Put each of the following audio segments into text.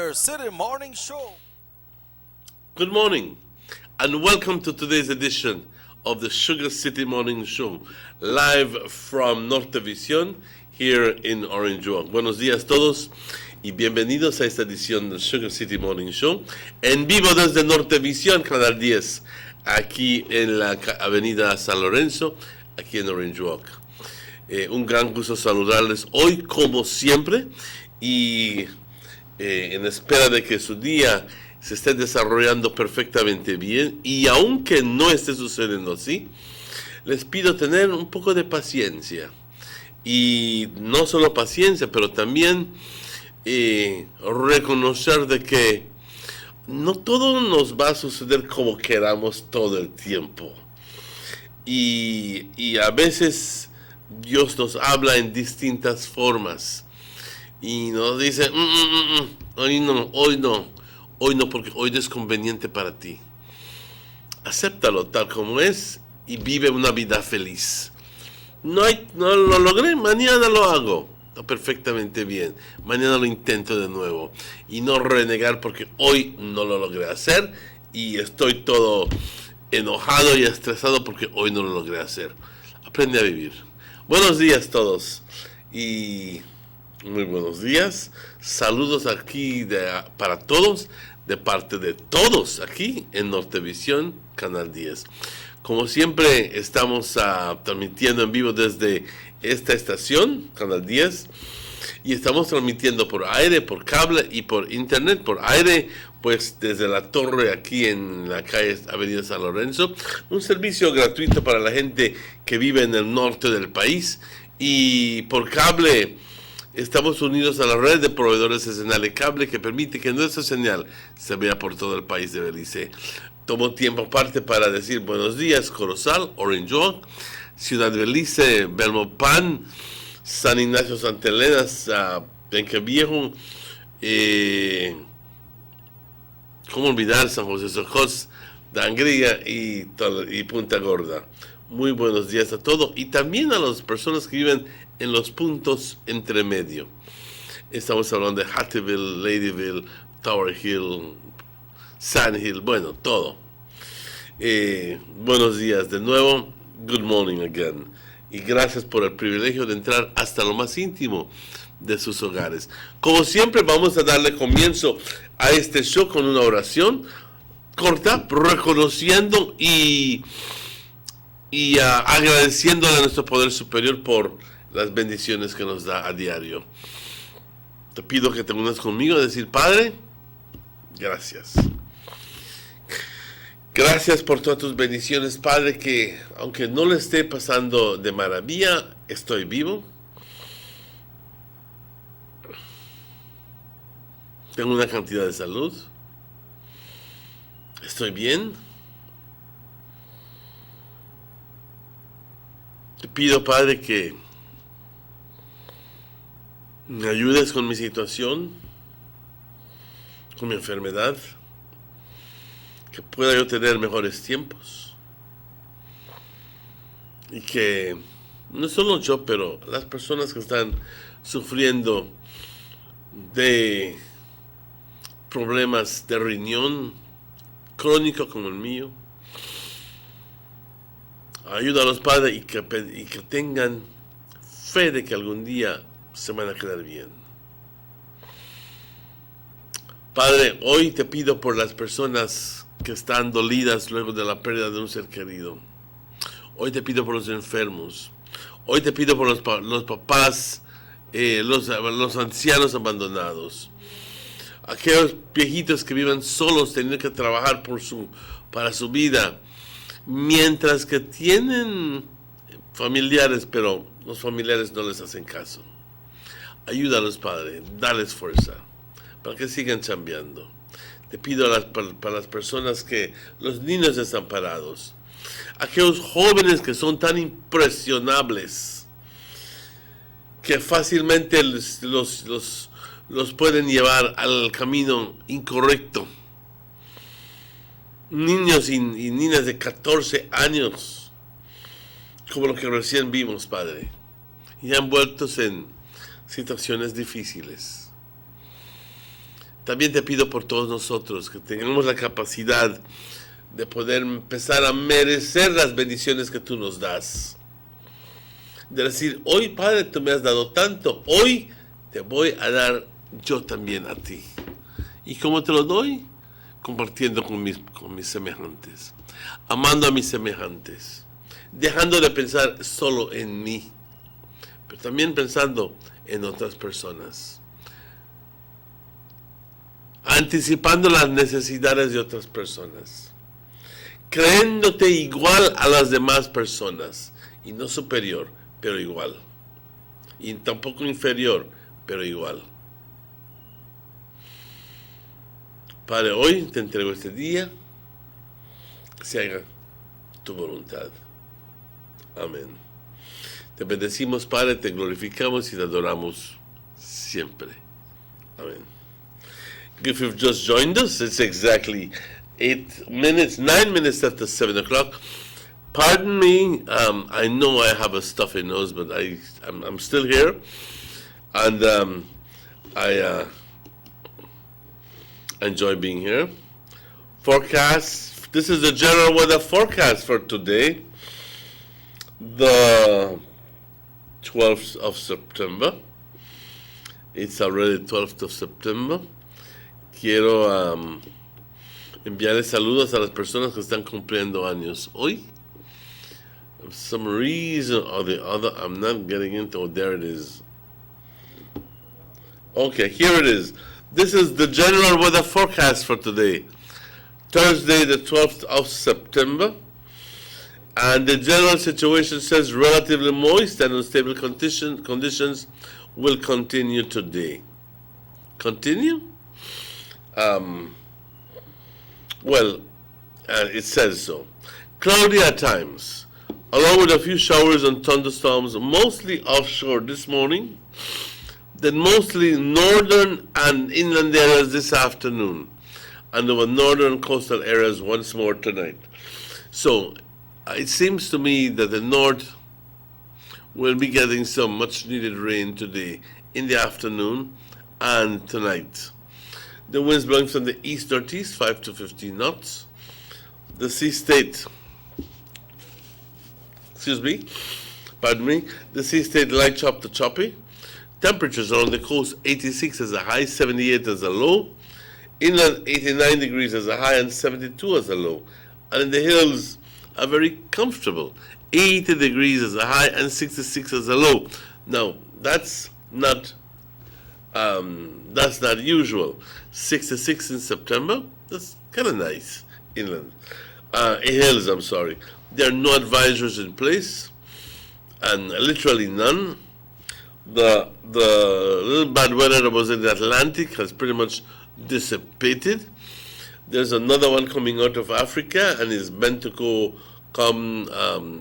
Sugar City Morning Show. Good morning, and welcome to today's edition of the Sugar City Morning Show, live from Nortevisión, here in Orange Walk. Buenos días todos y bienvenidos a esta edición del Sugar City Morning Show, en vivo desde Nortevisión, Canal 10, aquí en la avenida San Lorenzo, aquí en Orange Walk. Un gran gusto saludarles hoy, como siempre, y en espera de que su día se esté desarrollando perfectamente bien, y aunque no esté sucediendo así, les pido tener un poco de paciencia, y no solo paciencia, pero también reconocer de que no todo nos va a suceder como queramos todo el tiempo, y a veces Dios nos habla en distintas formas y nos dice, hoy no, porque hoy no es conveniente para ti. Acéptalo tal como es y vive una vida feliz. No lo logré, mañana lo hago. Está perfectamente bien. Mañana lo intento de nuevo. Y no renegar porque hoy no lo logré hacer y estoy todo enojado y estresado porque hoy no lo logré hacer. Aprende a vivir. Buenos días todos y muy buenos días. Saludos aquí para todos, de parte de todos aquí en Nortevisión, Canal 10. Como siempre, estamos transmitiendo en vivo desde esta estación, Canal 10, y estamos transmitiendo por aire, por cable y por internet. Por aire, pues desde la torre aquí en la calle Avenida San Lorenzo, un servicio gratuito para la gente que vive en el norte del país, y por cable estamos unidos a la red de proveedores de señal de cable que permite que nuestra señal se vea por todo el país de Belice. Tomo tiempo aparte para decir buenos días, Corozal, Orange Walk, Ciudad de Belice, Belmopan, San Ignacio, Santa Elena, Penque Viejo, cómo olvidar San José Socos, Dangría y Punta Gorda. Muy buenos días a todos y también a las personas que viven en los puntos entre medio. Estamos hablando de Hattieville, Ladyville, Tower Hill, Sand Hill, bueno, todo. Buenos días de nuevo, good morning again. Y gracias por el privilegio de entrar hasta lo más íntimo de sus hogares. Como siempre, vamos a darle comienzo a este show con una oración corta, reconociendo y agradeciéndole a nuestro poder superior por las bendiciones que nos da a diario. Te pido que te unas conmigo a decir: Padre, gracias. Gracias por todas tus bendiciones, Padre, que aunque no le esté pasando de maravilla, estoy vivo. Tengo una cantidad de salud. Estoy bien. Te pido, Padre, que me ayudes con mi situación, con mi enfermedad, que pueda yo tener mejores tiempos y que no solo yo, pero las personas que están sufriendo de problemas de riñón crónico como el mío, ayúdalos, Padre, y que tengan fe de que algún día se van a quedar bien. Padre, hoy te pido por las personas que están dolidas luego de la pérdida de un ser querido. Hoy te pido por los enfermos. Hoy te pido por los papás, los ancianos abandonados. Aquellos viejitos que viven solos, teniendo que trabajar para su vida, mientras que tienen familiares, pero los familiares no les hacen caso. Ayúdalos, Padre, dales fuerza para que sigan chambeando. Te pido para las personas los niños desamparados, aquellos jóvenes que son tan impresionables que fácilmente los pueden llevar al camino incorrecto. Niños y niñas de 14 años, como lo que recién vimos, Padre, y envueltos en situaciones difíciles. también te pido por todos nosotros que tengamos la capacidad de poder empezar a merecer las bendiciones que tú nos das. De decir, hoy Padre, tú me has dado tanto, hoy te voy a dar yo también a ti. ¿Y cómo te lo doy? Compartiendo con mis semejantes, amando a mis semejantes, dejando de pensar solo en mí, pero también pensando en otras personas, anticipando las necesidades de otras personas, creyéndote igual a las demás personas, y no superior, pero igual, y tampoco inferior, pero igual. Padre, hoy te entrego este día, que se haga tu voluntad. Amén. Te bendecimos, Padre, te glorificamos y te adoramos siempre. Amén. If you've just joined us, it's exactly 9 minutes after 7 o'clock. Pardon me, I know I have a stuffy nose, but I'm still here, and I enjoy being here. Forecast. This is the general weather forecast for today, the 12th of September. It's already 12th of September. Quiero enviarles saludos a las personas que están cumpliendo años hoy. For some reason or the other, I'm not getting into. Oh, there it is. Okay, here it is. This is the general weather forecast for today, Thursday, the 12th of September. And the general situation says relatively moist and unstable conditions will continue today. Continue? It says so. Cloudy at times, along with a few showers and thunderstorms, mostly offshore this morning, then mostly northern and inland areas this afternoon, and over northern coastal areas once more tonight. So it seems to me that the north will be getting some much needed rain today in the afternoon and tonight. The winds blowing from the east-northeast, 5 to 15 knots. The sea state, the sea state light chop to choppy. Temperatures along the coast, 86 as a high, 78 as a low. Inland, 89 degrees as a high and 72 as a low. And in the hills, are very comfortable, 80 degrees as a high and 66 as a low. Now, that's not usual. 66 in September, that's kind of nice. Inland, hills, I'm sorry. There are no advisories in place, and literally none. The little bad weather that was in the Atlantic has pretty much dissipated. There's another one coming out of Africa and is meant to come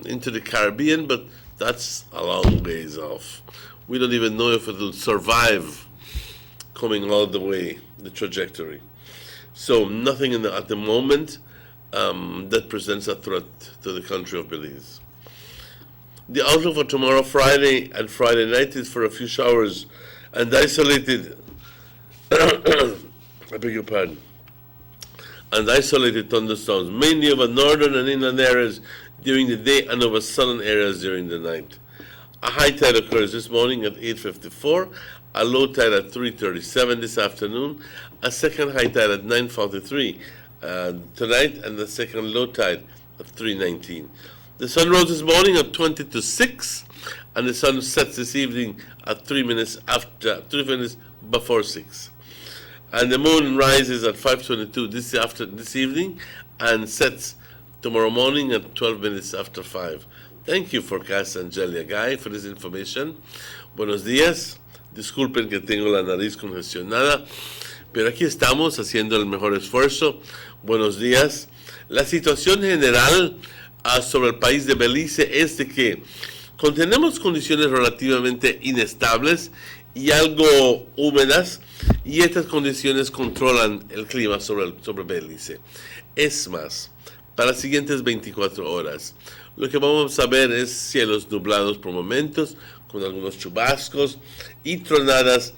into the Caribbean, but that's a long ways off. We don't even know if it will survive coming all the way, the trajectory. So nothing at the moment that presents a threat to the country of Belize. The outlook for tomorrow, Friday and Friday night, is for a few showers and isolated, I beg your pardon, and isolated thunderstorms, mainly over northern and inland areas during the day and over southern areas during the night. A high tide occurs this morning at 8:54, a low tide at 3:37 this afternoon, a second high tide at 9:43 tonight, and the second low tide at 3:19. The sun rose this morning at 20 to 6, and the sun sets this evening at 3 minutes before 6. And the moon rises at 5:22 this evening and sets tomorrow morning at 12 minutes after 5. Thank you, Forecast Angelia Guy, for this information. Buenos días. Disculpen que tengo la nariz congestionada, pero aquí estamos haciendo el mejor esfuerzo. Buenos días. La situación general sobre el país de Belice es de que tenemos condiciones relativamente inestables y algo húmedas, y estas condiciones controlan el clima sobre Belice. Es más, para las siguientes 24 horas, lo que vamos a ver es cielos nublados por momentos, con algunos chubascos y tronadas,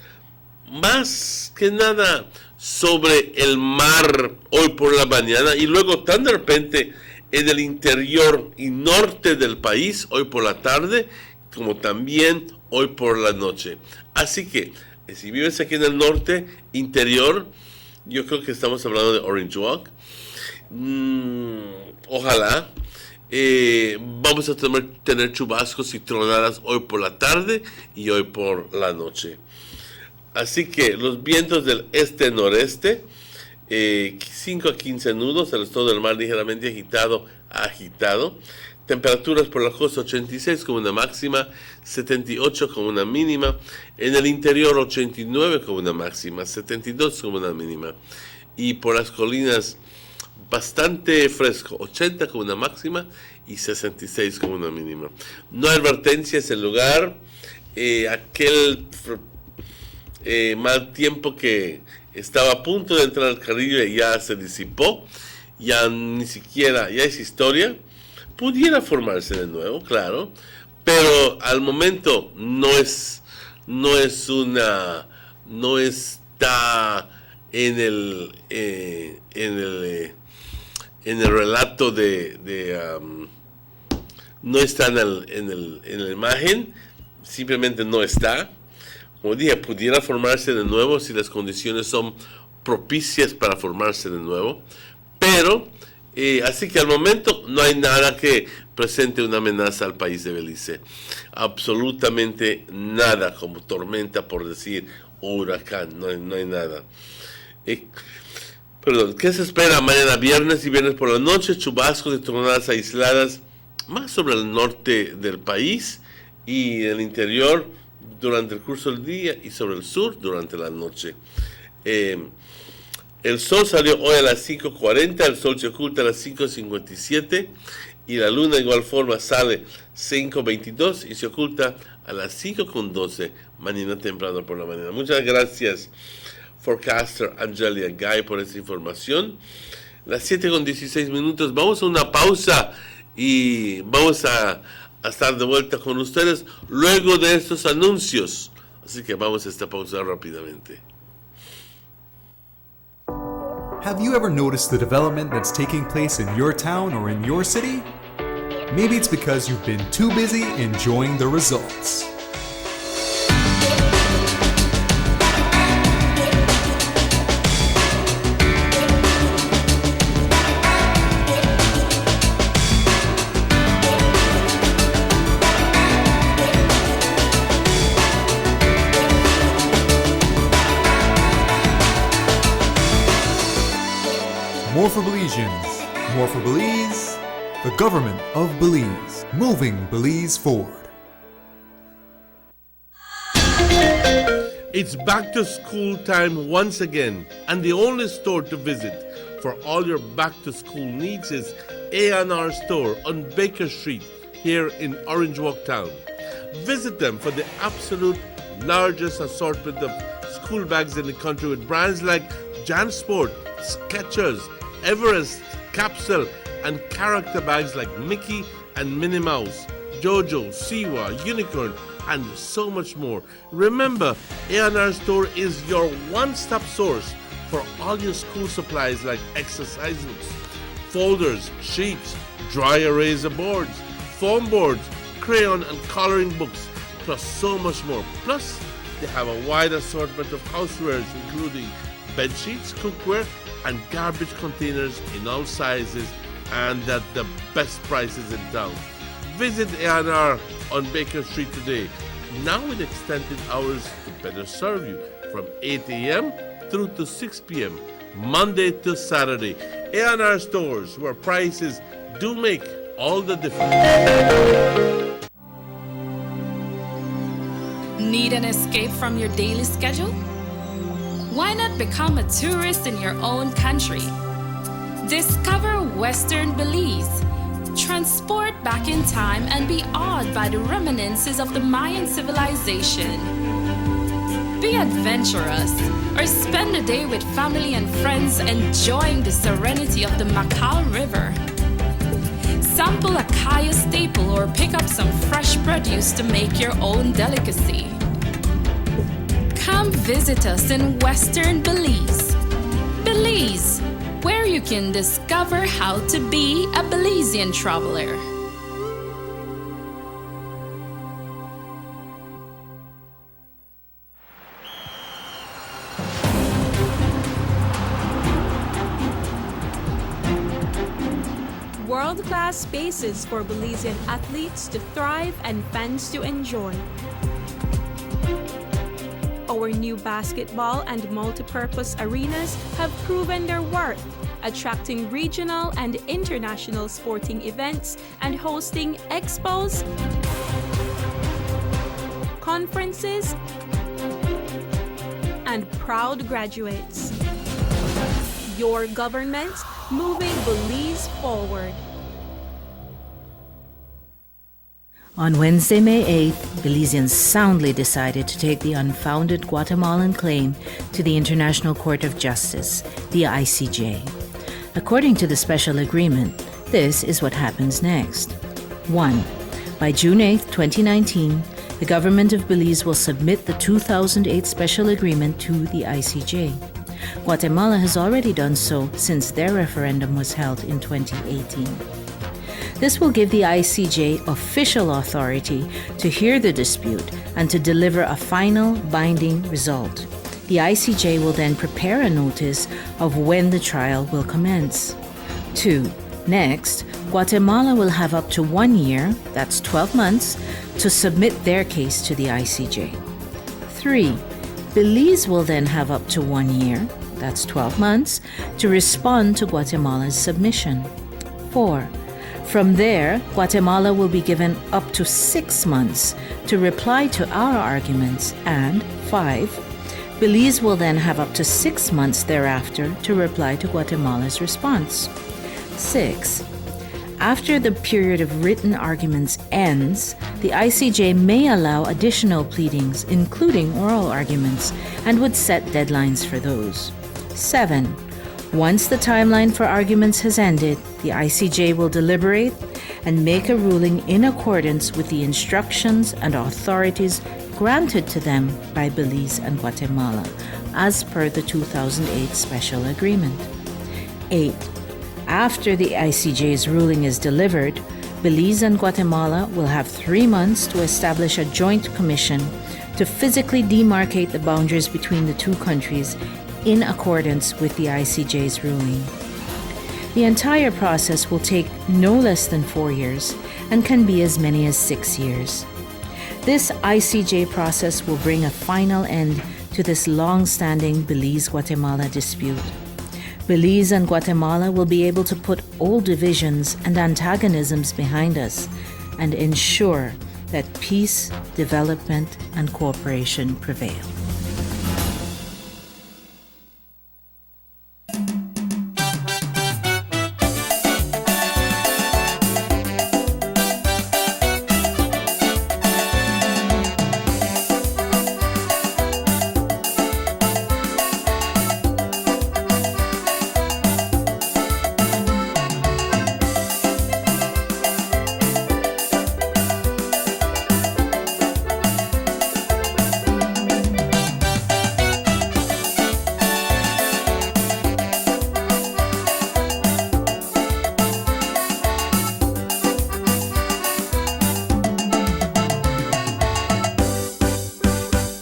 más que nada sobre el mar hoy por la mañana y luego tan de repente en el interior y norte del país hoy por la tarde, como también hoy por la noche. Así que si vives aquí en el norte interior, yo creo que estamos hablando de Orange Walk. Ojalá. Vamos a tener chubascos y tronadas hoy por la tarde y hoy por la noche. Así que los vientos del este-noreste, 5 a 15 nudos, el estado del mar ligeramente agitado. Temperaturas por la costa 86 como una máxima, 78 como una mínima. En el interior 89 como una máxima, 72 como una mínima. Y por las colinas bastante fresco, 80 como una máxima y 66 como una mínima. No hay advertencias en lugar. Aquel mal tiempo que estaba a punto de entrar al Caribe ya se disipó, ya ni siquiera, ya es historia. Pudiera formarse de nuevo, claro, pero al momento no está en el relato no está en la imagen, simplemente no está. Como dije, pudiera formarse de nuevo si las condiciones son propicias para formarse de nuevo, pero así que al momento no hay nada que presente una amenaza al país de Belice, absolutamente nada, como tormenta por decir, o huracán, no hay nada. ¿Qué se espera mañana viernes y viernes por la noche? Chubascos y tronadas aisladas más sobre el norte del país y el interior durante el curso del día y sobre el sur durante la noche. El sol salió hoy a las 5:40, el sol se oculta a las 5:57 y la luna de igual forma sale 5:22 y se oculta a las 5:12 mañana temprano por la mañana. Muchas gracias, forecaster Angelia Guy, por esta información. Las 7:16. Vamos a una pausa y vamos a estar de vuelta con ustedes luego de estos anuncios. Así que vamos a esta pausa rápidamente. Have you ever noticed the development that's taking place in your town or in your city? Maybe it's because you've been too busy enjoying the results. More for Belizeans, more for Belize, the government of Belize, moving Belize forward. It's back to school time once again, and the only store to visit for all your back to school needs is A&R Store on Baker Street here in Orange Walk Town. Visit them for the absolute largest assortment of school bags in the country with brands like JanSport, Skechers, Everest, Capsule, and character bags like Mickey and Minnie Mouse, Jojo, Siwa, Unicorn, and so much more. Remember, A&R Store is your one-stop source for all your school supplies like exercise books, folders, sheets, dry eraser boards, foam boards, crayon and coloring books, plus so much more. Plus, they have a wide assortment of housewares including bed sheets, cookware, and garbage containers in all sizes and at the best prices in town. Visit A&R on Baker Street today, now with extended hours to better serve you from 8 a.m. through to 6 p.m. Monday to Saturday. A&R stores where prices do make all the difference. Need an escape from your daily schedule? Why not become a tourist in your own country? Discover Western Belize. Transport back in time and be awed by the reminiscences of the Mayan civilization. Be adventurous or spend a day with family and friends enjoying the serenity of the Macau River. Sample a Kaya staple or pick up some fresh produce to make your own delicacy. Come visit us in Western Belize. Belize, where you can discover how to be a Belizean traveler. World-class spaces for Belizean athletes to thrive and fans to enjoy. Our new basketball and multipurpose arenas have proven their worth, attracting regional and international sporting events and hosting expos, conferences, and proud graduates. Your government moving Belize forward. On Wednesday, May 8th, Belizeans soundly decided to take the unfounded Guatemalan claim to the International Court of Justice, the ICJ. According to the special agreement, this is what happens next. 1. By June 8, 2019, the government of Belize will submit the 2008 special agreement to the ICJ. Guatemala has already done so since their referendum was held in 2018. This will give the ICJ official authority to hear the dispute and to deliver a final binding result. The ICJ will then prepare a notice of when the trial will commence. 2. Next, Guatemala will have up to 1 year, that's 12 months, to submit their case to the ICJ. 3. Belize will then have up to 1 year, that's 12 months, to respond to Guatemala's submission. 4. From there, Guatemala will be given up to 6 months to reply to our arguments, and 5. Belize will then have up to 6 months thereafter to reply to Guatemala's response. 6. After the period of written arguments ends, the ICJ may allow additional pleadings, including oral arguments, and would set deadlines for those. 7. Once the timeline for arguments has ended, the ICJ will deliberate and make a ruling in accordance with the instructions and authorities granted to them by Belize and Guatemala, as per the 2008 special agreement. 8. After the ICJ's ruling is delivered, Belize and Guatemala will have 3 months to establish a joint commission to physically demarcate the boundaries between the two countries in accordance with the ICJ's ruling. The entire process will take no less than 4 years and can be as many as 6 years. This ICJ process will bring a final end to this long-standing Belize-Guatemala dispute. Belize and Guatemala will be able to put old divisions and antagonisms behind us and ensure that peace, development, and cooperation prevail.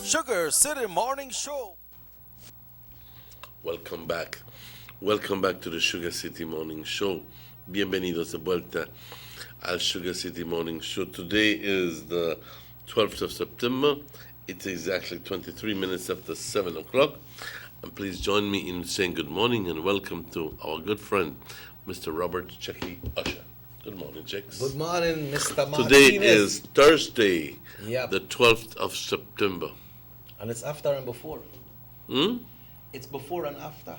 Sugar City Morning Show. Welcome back. Welcome back to the Sugar City Morning Show. Bienvenidos de vuelta al Sugar City Morning Show. Today is the 12th of September. It's exactly 23 minutes after 7 o'clock. And please join me in saying good morning and welcome to our good friend, Mr. Robert Checky Usher. Good morning, Chicks. Good morning, Mr. Martinez. Today is Thursday, Yep. the 12th of September. And it's after and before. It's before and after.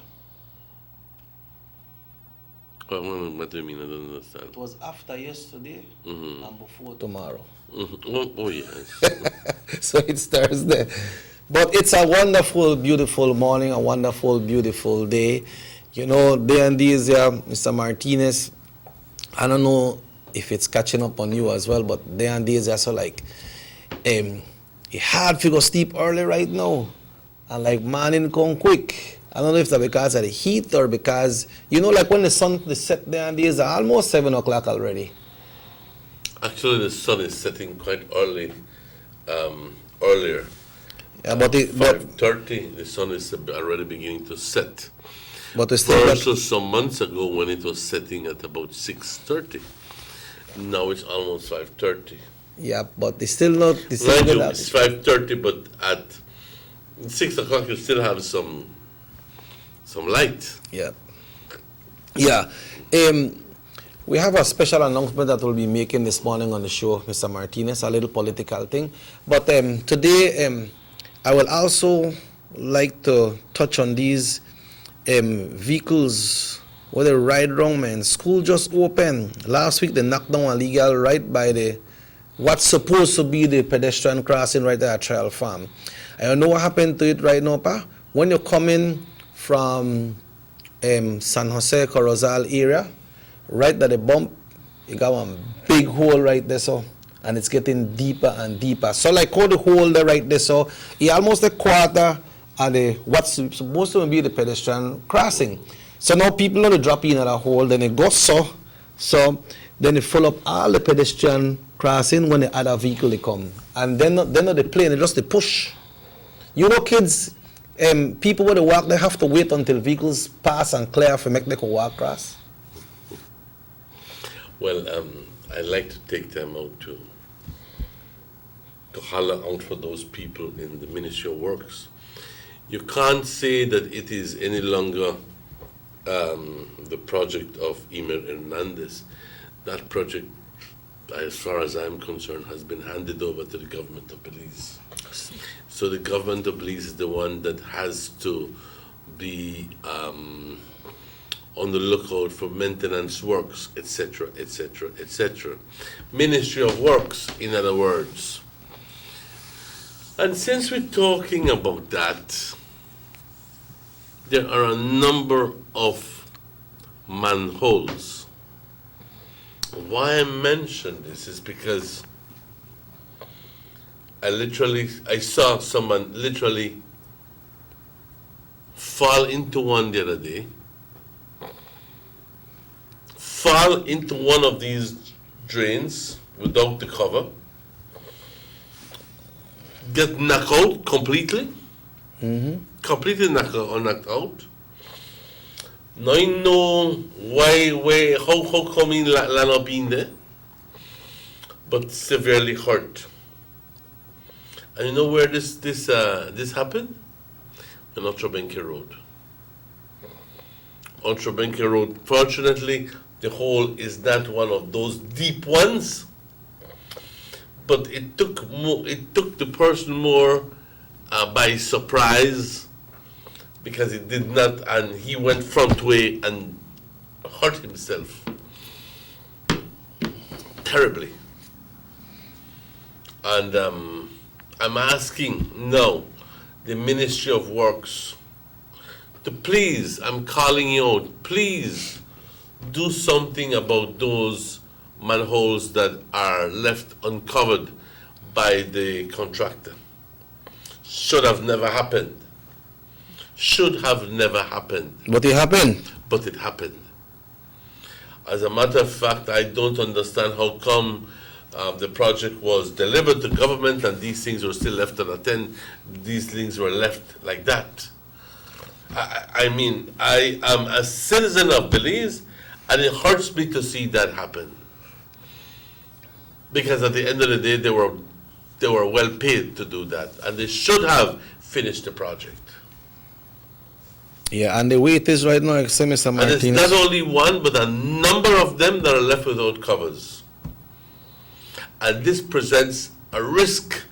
What do you mean? I don't understand. It was after yesterday and before tomorrow. Oh, yes. So it's Thursday. But it's a wonderful, beautiful morning, a wonderful, beautiful day. You know, day and these, Mr. Martinez, I don't know if it's catching up on you as well, but day and days are so like, it's hard to go sleep early right now. And like morning come quick. I don't know if that's because of the heat or because, you know, like when the sun is set there and it's almost 7 o'clock already. Actually, the sun is setting quite early, earlier. Yeah, but 5:30, the sun is already beginning to set. But it's still Versus some months ago when it was setting at about 6:30. Now it's almost 5:30. yeah, but it's still not the same. Mind you, it's 5:30, but at 6 o'clock you still have some light. Yeah. Yeah. We have a special announcement that we'll be making this morning on the show, Mr. Martinez, a little political thing. But today, I will also like to touch on these vehicles where they ride around, man. School just opened. Last week, they knocked down a legal right by what's supposed to be the pedestrian crossing right there at Trial Farm. I don't know what happened to it right now, pa. When you're coming from San Jose, Corozal area, right at the bump, you got one big hole right there, so, and it's getting deeper and deeper. So like all the hole there right there, so it's almost a quarter of what's supposed to be the pedestrian crossing. So now people know to drop in at a hole, then it goes so then they fill up all the pedestrian crossing when the other vehicle they come. And then not the plane, they just they push. You know, kids, people when they walk, they have to wait until vehicles pass and clear for make they can walk across. Well, I'd like to take them out to holler out for those people in the Ministry of Works. You can't say that it is any longer the project of Emer Hernandez. That project, as far as I'm concerned, has been handed over to the government of Belize. So the government of Belize is the one that has to be on the lookout for maintenance works, etc., etc., etc. Ministry of Works, in other words. And since we're talking about that, there are a number of manholes. Why I mention this is because I saw someone literally fall into one the other day, fall into one of these drains without the cover, get knocked out completely, completely knocked out. Now I know how come he land up in there, but severely hurt. And you know where this happened? On Otrobenke Road. Otrobenke Road. Fortunately, the hole is not one of those deep ones, but it took the person more by surprise, because he did not, and he went front way and hurt himself terribly. And I'm asking now the Ministry of Works to please, I'm calling you out, please do something about those manholes that are left uncovered by the contractor. Should have never happened. Should have never happened. But it happened. But it happened. As a matter of fact, I don't understand how come the project was delivered to government and these things were still left unattended. These things were left like that. I mean, I am a citizen of Belize, and it hurts me to see that happen. Because at the end of the day, they were well paid to do that, and they should have finished the project. Yeah, and the way it is right now, Mr. Martinez. And it's not only one, but a number of them that are left without covers. And this presents a risk,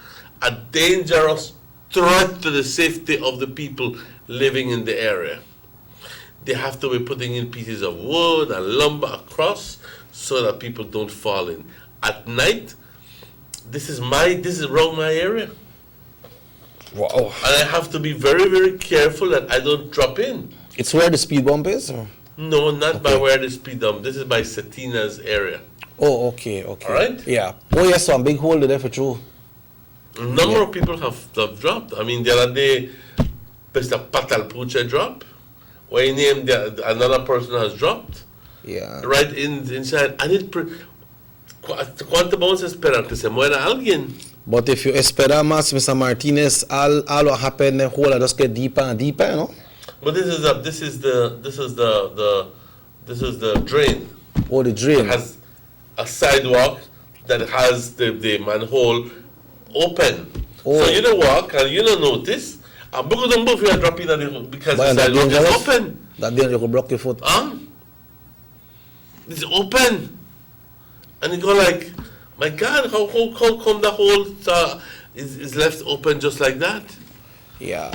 a dangerous threat to the safety of the people living in the area. They have to be putting in pieces of wood and lumber across so that people don't fall in. At night, this is around my area. Wow. And I have to be very, very careful that I don't drop in. It's where the speed bump is? Or? No, not by where the speed bump. This is by Satina's area. Oh, okay. All right? Yeah. Oh, yes, so a big hole there for true. A number of people have dropped. I mean, the other day, Mr. Patalpuche drop, where name another person has dropped, Yeah. right inside, and ¿cuánto vamos a esperar que se muera alguien? But if you espera más, Mr. Martinez, all what happen, the hole just get deeper and deeper, you know? But this is the drain. Oh, the drain. It has a sidewalk that has the manhole open. Oh. So you don't walk and you don't notice. And because don't move, you are dropping because But the that sidewalk is dangerous? open. That day you could block your foot. It's open. And you go like, my God, how come the hole is left open just like that? Yeah.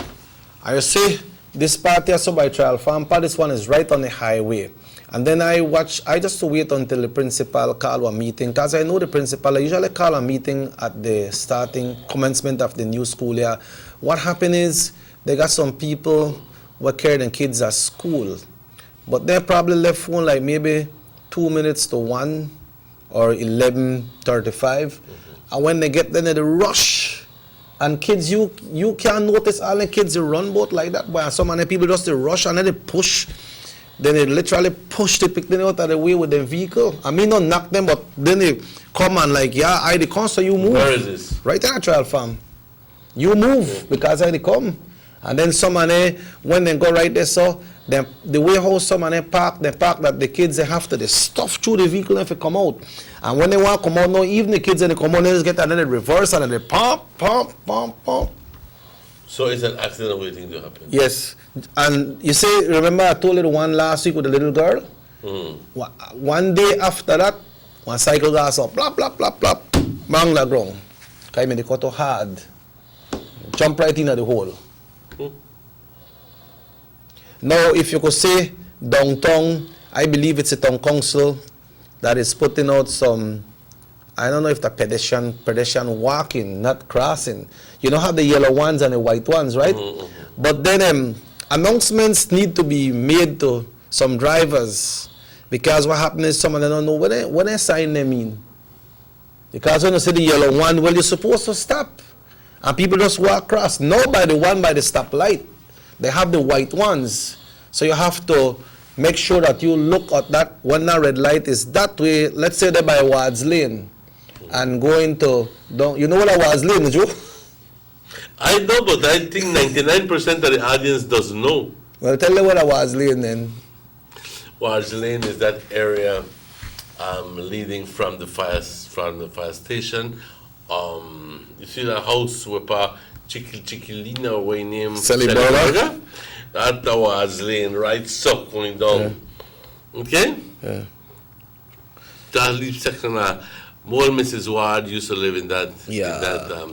I see this part here, so by Trial Farm part, this one is right on the highway. And then I just wait until the principal call a meeting, because I know the principal, I usually call a meeting at the commencement of the new school year. What happened is, they got some people who carry their kids at school, but they probably left home like maybe 2 minutes to 1 or 11:35. And when they get there, they rush. And kids, you can't notice all the kids they run boat like that, but some of the people just they rush and then they push. Then they literally push the picnic out of the way with the vehicle. I mean, not knock them, but then they come and like, yeah, they come, so you move. Where is this? Right at Trial Farm. You move because they come. And then somebody, when they go right there, so the way how somebody park that the kids they have to they stuff through the vehicle if they come out. And when they want to come out, no, even the kids when they come out, they just get another reverse and then they pump. So it's an accident waiting to happen. Yes. And you say, remember I told you the one last week with the little girl? One day after that, one cycle gas up, plop, plop, plop, plop, bang the ground. Because they cut out hard. Jump right into the hole. Now, if you could say downtown, I believe it's a town council that is putting out some, I don't know if the pedestrian walking, not crossing. You know how the yellow ones and the white ones, right? But then announcements need to be made to some drivers, because what happens is some of them don't know what they sign them in. Because when you see the yellow one, well, you're supposed to stop. And people just walk across. No, by the stoplight. They have the white ones. So you have to make sure that you look at that when the red light is that way. Let's say they're by Ward's Lane and going to, you know what a Ward's Lane is, Joe? I know, but I think 99% of the audience doesn't know. Well, tell them what a Ward's Lane then. Ward's Lane is that area leading from the fire station. You see the house with a Chiquilina way named Celiburger? That was Lane, right? So going down. Yeah. Okay? Yeah. That leaves section. More Mrs. Ward used to live in that.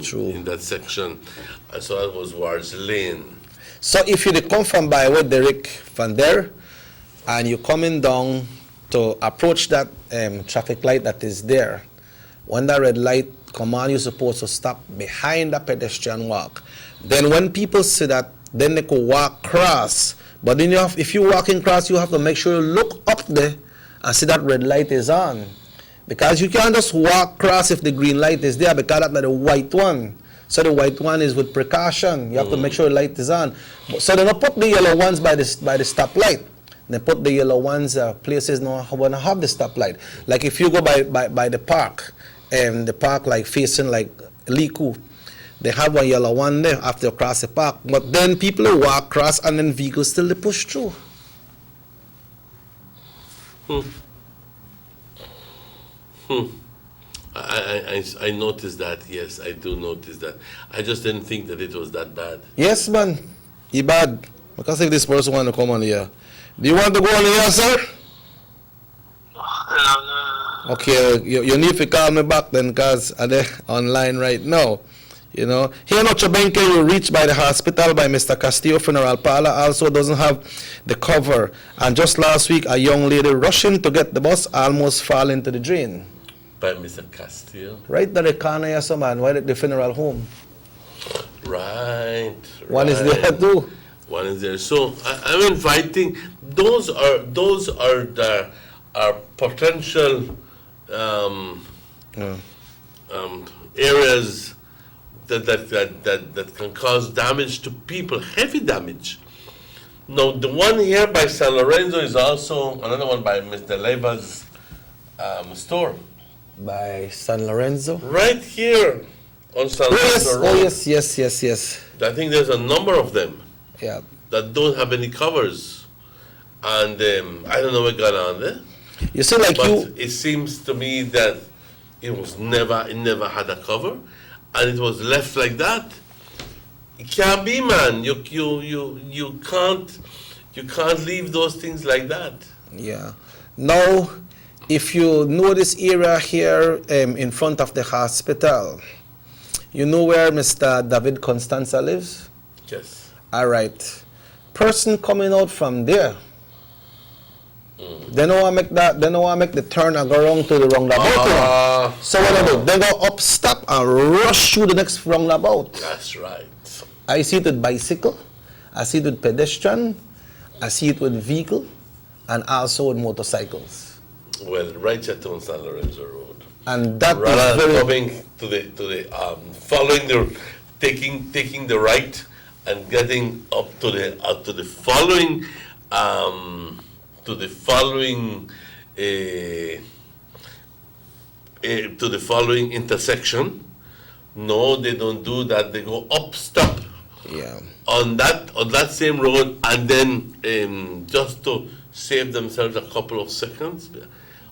True. In that section. So that was Ward's Lane. So if you come from by where Derek van there, and you're coming down to approach that traffic light that is there, when that red light come on, you're supposed to stop behind the pedestrian walk. Then when people see that, then they could walk across. But then if you're walking across, you have to make sure you look up there and see that red light is on. Because you can't just walk across if the green light is there, because that's the white one. So the white one is with precaution. You have to make sure the light is on. So they don't put the yellow ones by the stoplight. They put the yellow ones places now when I have the stoplight. Like if you go by the park, the park like facing like Liku, they have one yellow one there after you cross the park. But then people walk across and then vehicles still they push through. I noticed that. Yes, I do notice that. I just didn't think that it was that bad. Yes, man. It's bad. Because if this person want to come on here. Do you want to go on here, sir? Okay, you need to call me back then, because I'm online right now. You know, here in Ochabenke, you reach by the hospital by Mr. Castillo Funeral Parlor. Also doesn't have the cover. And just last week, a young lady rushing to get the bus almost fall into the drain. By Mr. Castillo? Right there, the corner, yes, man, right at the funeral home. Right. One is there too. One is there. So I'm inviting. Those are the potential areas that can cause damage to people, heavy damage. Now, the one here by San Lorenzo is also another one by Mr. Leiva's store. By San Lorenzo? Right here on San Lorenzo Road. Yes. I think there's a number of them Yeah. that don't have any covers. And I don't know what got on there. You see, like But it seems to me that it never had a cover, and it was left like that. It can't be, man. You can't leave those things like that. Yeah. Now, if you know this area here in front of the hospital, you know where Mr. David Constanza lives? Yes. All right. Person coming out from there. They don't want to make the turn and go around to the roundabout. So what they do? They go up, stop, and rush through the next roundabout. That's right. I see it with bicycle, I see it with pedestrian, I see it with vehicle, and also with motorcycles. Well, right here on San Lorenzo Road. And that Rather is than very coming to the following the taking the right and getting up to the following intersection. No, they don't do that. They go up, stop yeah. on that same road, and then just to save themselves a couple of seconds.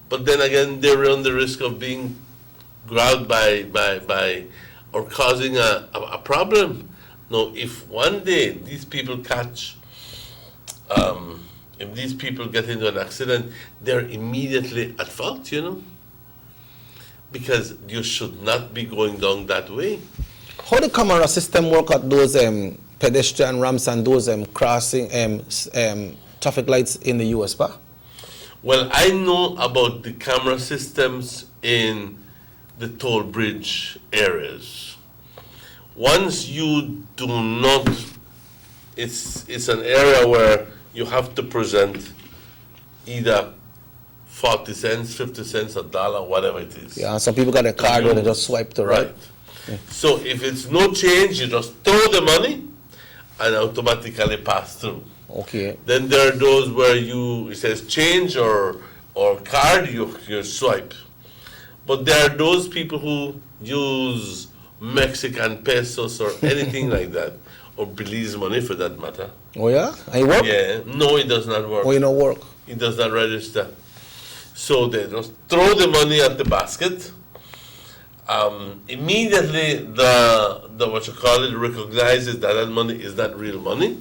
But then again, they run the risk of being grabbed by or causing a problem. Now, if one day these people if these people get into an accident, they're immediately at fault, because you should not be going down that way. How the camera system work at those pedestrian ramps and those crossing traffic lights in the US, pa? Well, I know about the camera systems in the toll bridge areas. Once you do not, it's an area where you have to present either 40 cents, 50 cents, $1, whatever it is. Yeah, some people got a card where they just swipe to right. Yeah. So if it's no change, you just throw the money and automatically pass through. Okay. Then there are those where it says change or card, you swipe. But there are those people who use Mexican pesos or anything like that, or Belize money for that matter. Oh yeah? And it work? Yeah, no, it does not work. Oh, it don't work? It does not register. So they just throw the money at the basket. Immediately the what you call it recognizes that money is not real money.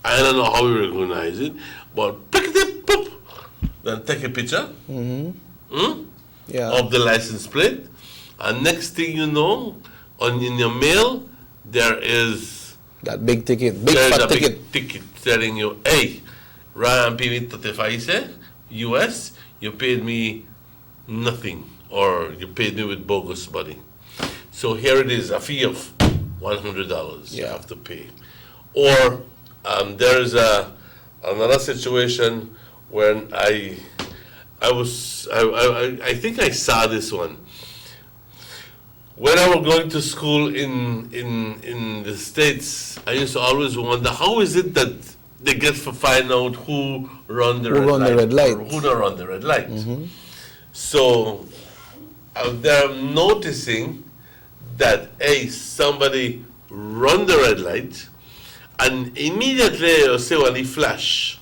I don't know how we recognize it, but pick it up, pop, then take a picture Yeah. of the license plate, and next thing you know, in your mail there is That big ticket, big there's fat a ticket. big ticket telling you, hey, Ryan Pimito te faise, US, you paid me nothing, or you paid me with bogus money. So here it is, a fee of $100 you Yeah. have to pay. Or there's another situation when I think I saw this one. When I was going to school in the States, I used to always wonder, how is it that they get to find out who run the red light or who don't run the red light? So they're noticing that somebody run the red light, and immediately they'll say, well, he flash.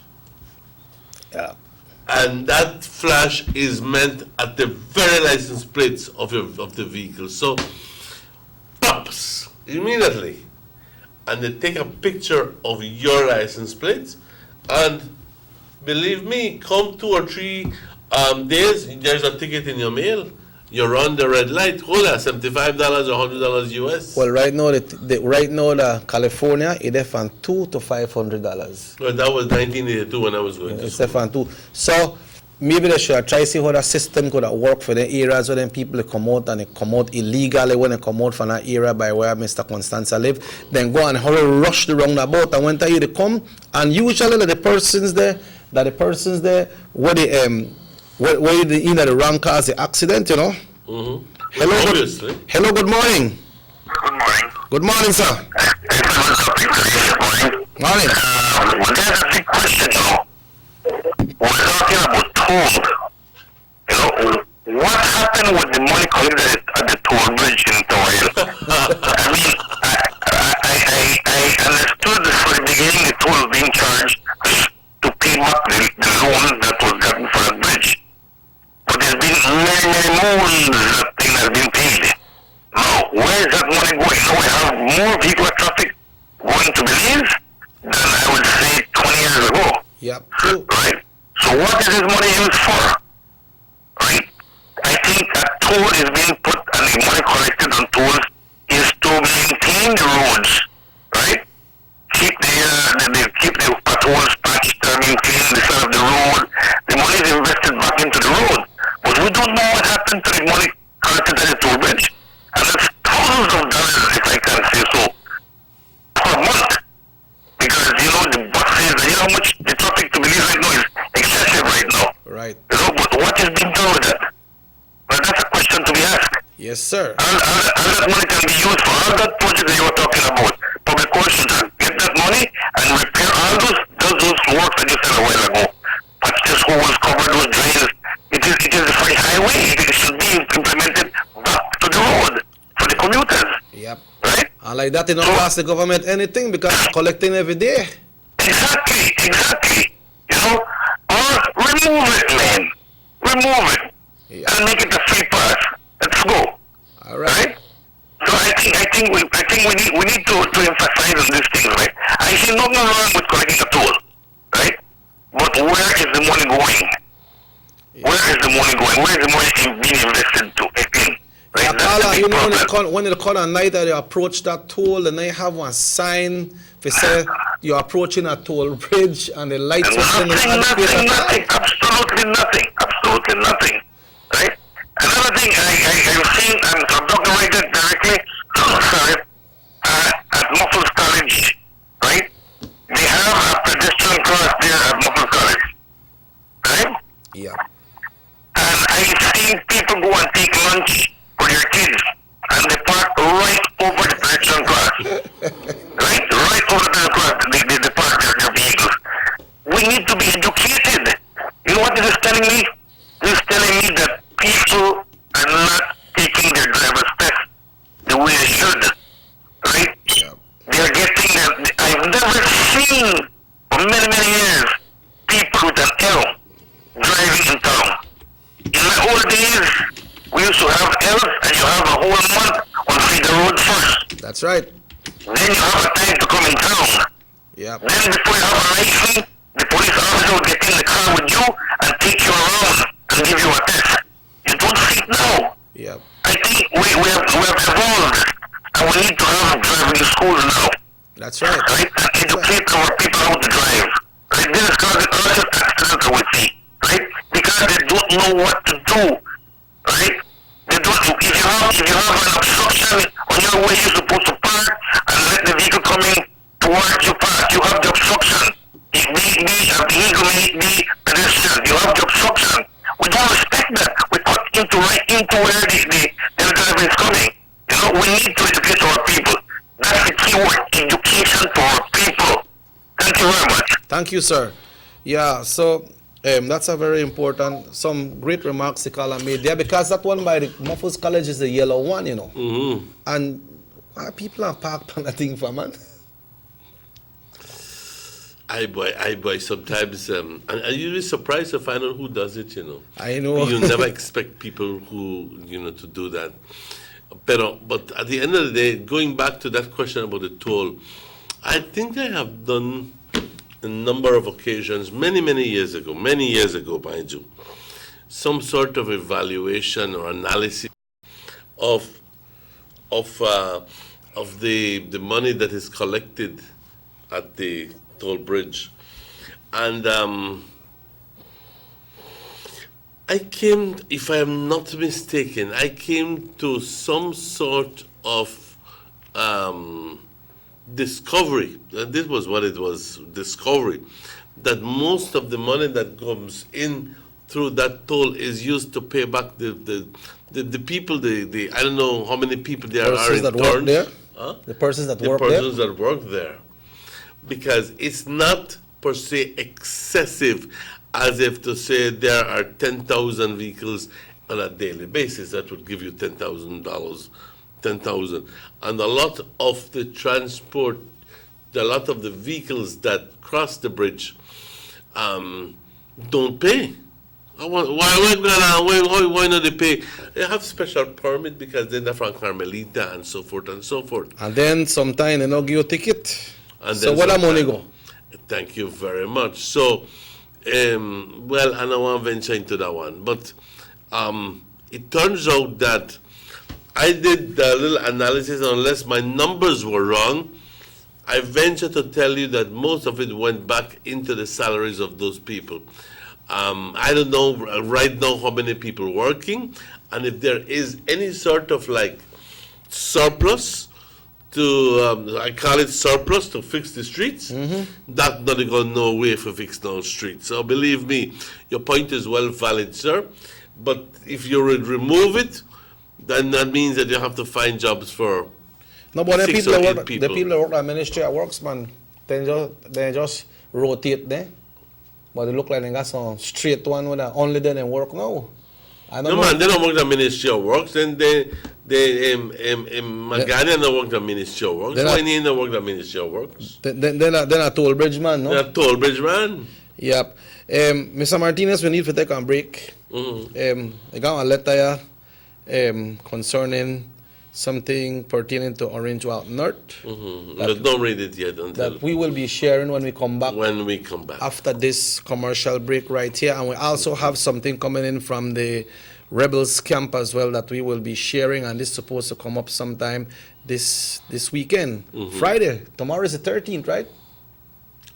Yeah. And that flash is meant at the very license plates of the vehicle. So, pops immediately, and they take a picture of your license plates, and believe me, come 2 or 3 days, there's a ticket in your mail. You're on the red light. Hold on, $75 or $100 US. Well, right now, the California, it's from $200 to $500. Well, that was 1982 when I was going to It's school. from $2. So maybe they should try to see how the system could work for the areas where then people come out and they come out illegally when they come out from that area by where Mr. Constanza live. Then go and hurry rush the roundabout, and when they come, and usually the persons there where they where the the wrong cause the accident, Mm-hmm. Hello, Obviously. hello, good morning. Good morning. Good morning, sir. Morning. There's a big question, We're talking about toll. What happened with the money collected at the toll bridge in Toil? I mean, I understood from the beginning the toll was being charged to pay back the loan that was gotten for the bridge. But there's been many loans that thing has been paid. Now, where is that money going? Now we have more vehicular traffic going to Belize than I would say 20 years ago. Yep. Right? So what is this money used for? Right? I think a toll is being put, and the money collected on tolls is to maintain the roads, right? Keep the potholes patched, maintain the side of the road. The money is invested back into the road, but we don't know what happened to the money collected at the toll bridge, and that's thousands of dollars, if I can say so, per month. Because the buses, how much the traffic to Belize right now is excessive right now. Right. But what is being done with that? Well, that's a question to be asked. Yes, sir. And that money can be used for all that project that you were talking about. Public works should get that money and repair all those works that you said a while ago. Patch the schools, cover those drains. It is a free highway. It should be implemented back to the road for the commuters. Yep. Right? And like that, it don't cost the government anything because it's collecting every day. Exactly. Or remove it, man. Remove it. Yeah. And make it a free pass. Let's go. All right. So I think we need to emphasize on these things, right? I see nothing wrong with collecting a toll, right? But where is the money going? Yeah. Where is the money going? Where is the money being invested to? Right? Yeah, That's Paula, the big when you come at night and you approach that toll, and then you have one sign to say you're approaching a toll bridge, and the lights are nothing, absolutely nothing, right? Another thing I've seen, and I'm talking right there directly, at Muffles College, right? They have a pedestrian cross there at Muffles College, right? Yeah. And I've seen people go and take lunch for their kids, and they park right over the pedestrian cross. Right over the cross, they park their vehicles. We need to be educated. You know what it is telling me? It is telling me that people are not taking their driver's test the way they should. Right? Yeah. They are getting I've never seen for many years people with an L driving in town. In my old days, we used to have L's, and you have a whole month on feeder road first. That's right. Then you have a time to come in town. Yeah. Then before you have a license, the police officer will get in the car with you and take you around and give you a test. You don't see it now. Yeah. I think we have evolved, and we need to have driving schools now. That's right. Right? And educate our people how to drive. Right? This is causing a lot of accidents that we see. Right? Because they don't know what to do. Right? They don't. If you have an obstruction on your way, you're supposed to park and let the vehicle come in towards you park. You have the obstruction. It may be a vehicle, may be pedestrian. You have the obstruction. We don't respect that. We cut right into where the driver is coming. We need to educate our people. That's the key word, education to our people. Thank you very much. Thank you, sir. Yeah, so that's a very important, some great remarks the caller made there, because that one by the Muffles College is the yellow one, Mm-hmm. And people are parked on that thing for, man. I boy. Sometimes, and you'll be surprised to find out who does it, I know. You never expect people who, to do that. But at the end of the day, going back to that question about the toll, I think I have done a number of occasions, many years ago, mind you, some sort of evaluation or analysis of the money that is collected at the toll bridge. And I came, if I am not mistaken, to some sort of discovery, and this was what it was, discovery, that most of the money that comes in through that toll is used to pay back the people, I don't know how many people there are Persons that work interned. there? Huh? The persons that The work persons there? that work there. Because it's not per se excessive, as if to say there are 10,000 vehicles on a daily basis. That would give you $10,000. 10,000. And a lot of the transport, a lot of the vehicles that cross the bridge don't pay. Why not they pay? They have special permit because they're from Carmelita and so forth and so forth. And then sometime they don't give you a ticket. And So then where the money sometime- go? Thank you very much. So, well, I don't want to venture into that one, but it turns out that I did a little analysis, unless my numbers were wrong. I venture to tell you that most of it went back into the salaries of those people. I don't know right now how many people working, and if there is any sort of like surplus to, I call it surplus to fix the streets, that's not going no way for fix no streets. So believe me, your point is well valid, sir. But if you would remove it, then that means that you have to find jobs for No, but the 6 people or that 8 work, people. the people that work at Ministry of Works, man, they just rotate there. But they look like they got some straight one with only then they work now. I don't No know. man, they don't work the Ministry of Works. Then Magani don't work the Ministry of Works. They're Why not- they don't work the Ministry of Works? They're not toll bridge, man, no? They're a toll bridge man. Yep. Mr. Martinez, we need to take a break. I got a letter here, concerning something pertaining to Orange Walk North But don't read it yet until that we will be sharing when we come back when we come back. after this commercial break right here. And we also have something coming in from the Rebels camp as well that we will be sharing, and this is supposed to come up sometime this weekend. Friday. Tomorrow is the 13th, right?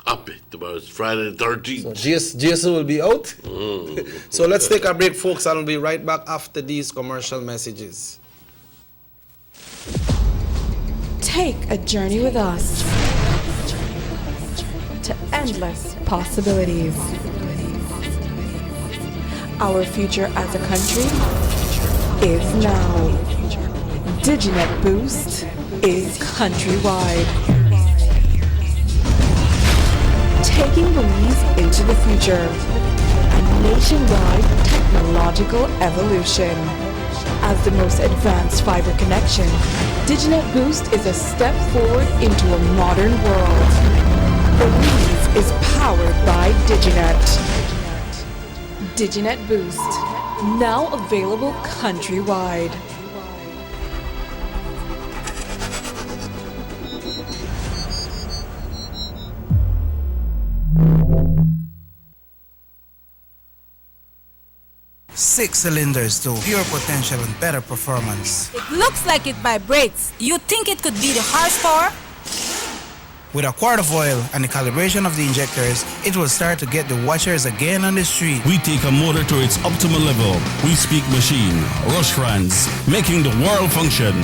Up it tomorrow. It's Friday the 13th. So GS will be out. So let's take a break, folks. I'll be right back after these commercial messages. Take a journey with us to endless possibilities. Our future as a country is now. DigiNet Boost is countrywide. Taking Belize into the future. A nationwide technological evolution. As the most advanced fiber connection, DigiNet Boost is a step forward into a modern world. Belize is powered by DigiNet. DigiNet Boost, now available countrywide. Six cylinders to pure potential and better performance. It looks like it vibrates. You think it could be the horsepower? With a quart of oil and the calibration of the injectors, it will start to get the watchers again on the street. We take a motor to its optimal level. We speak machine, rush runs, making the world function.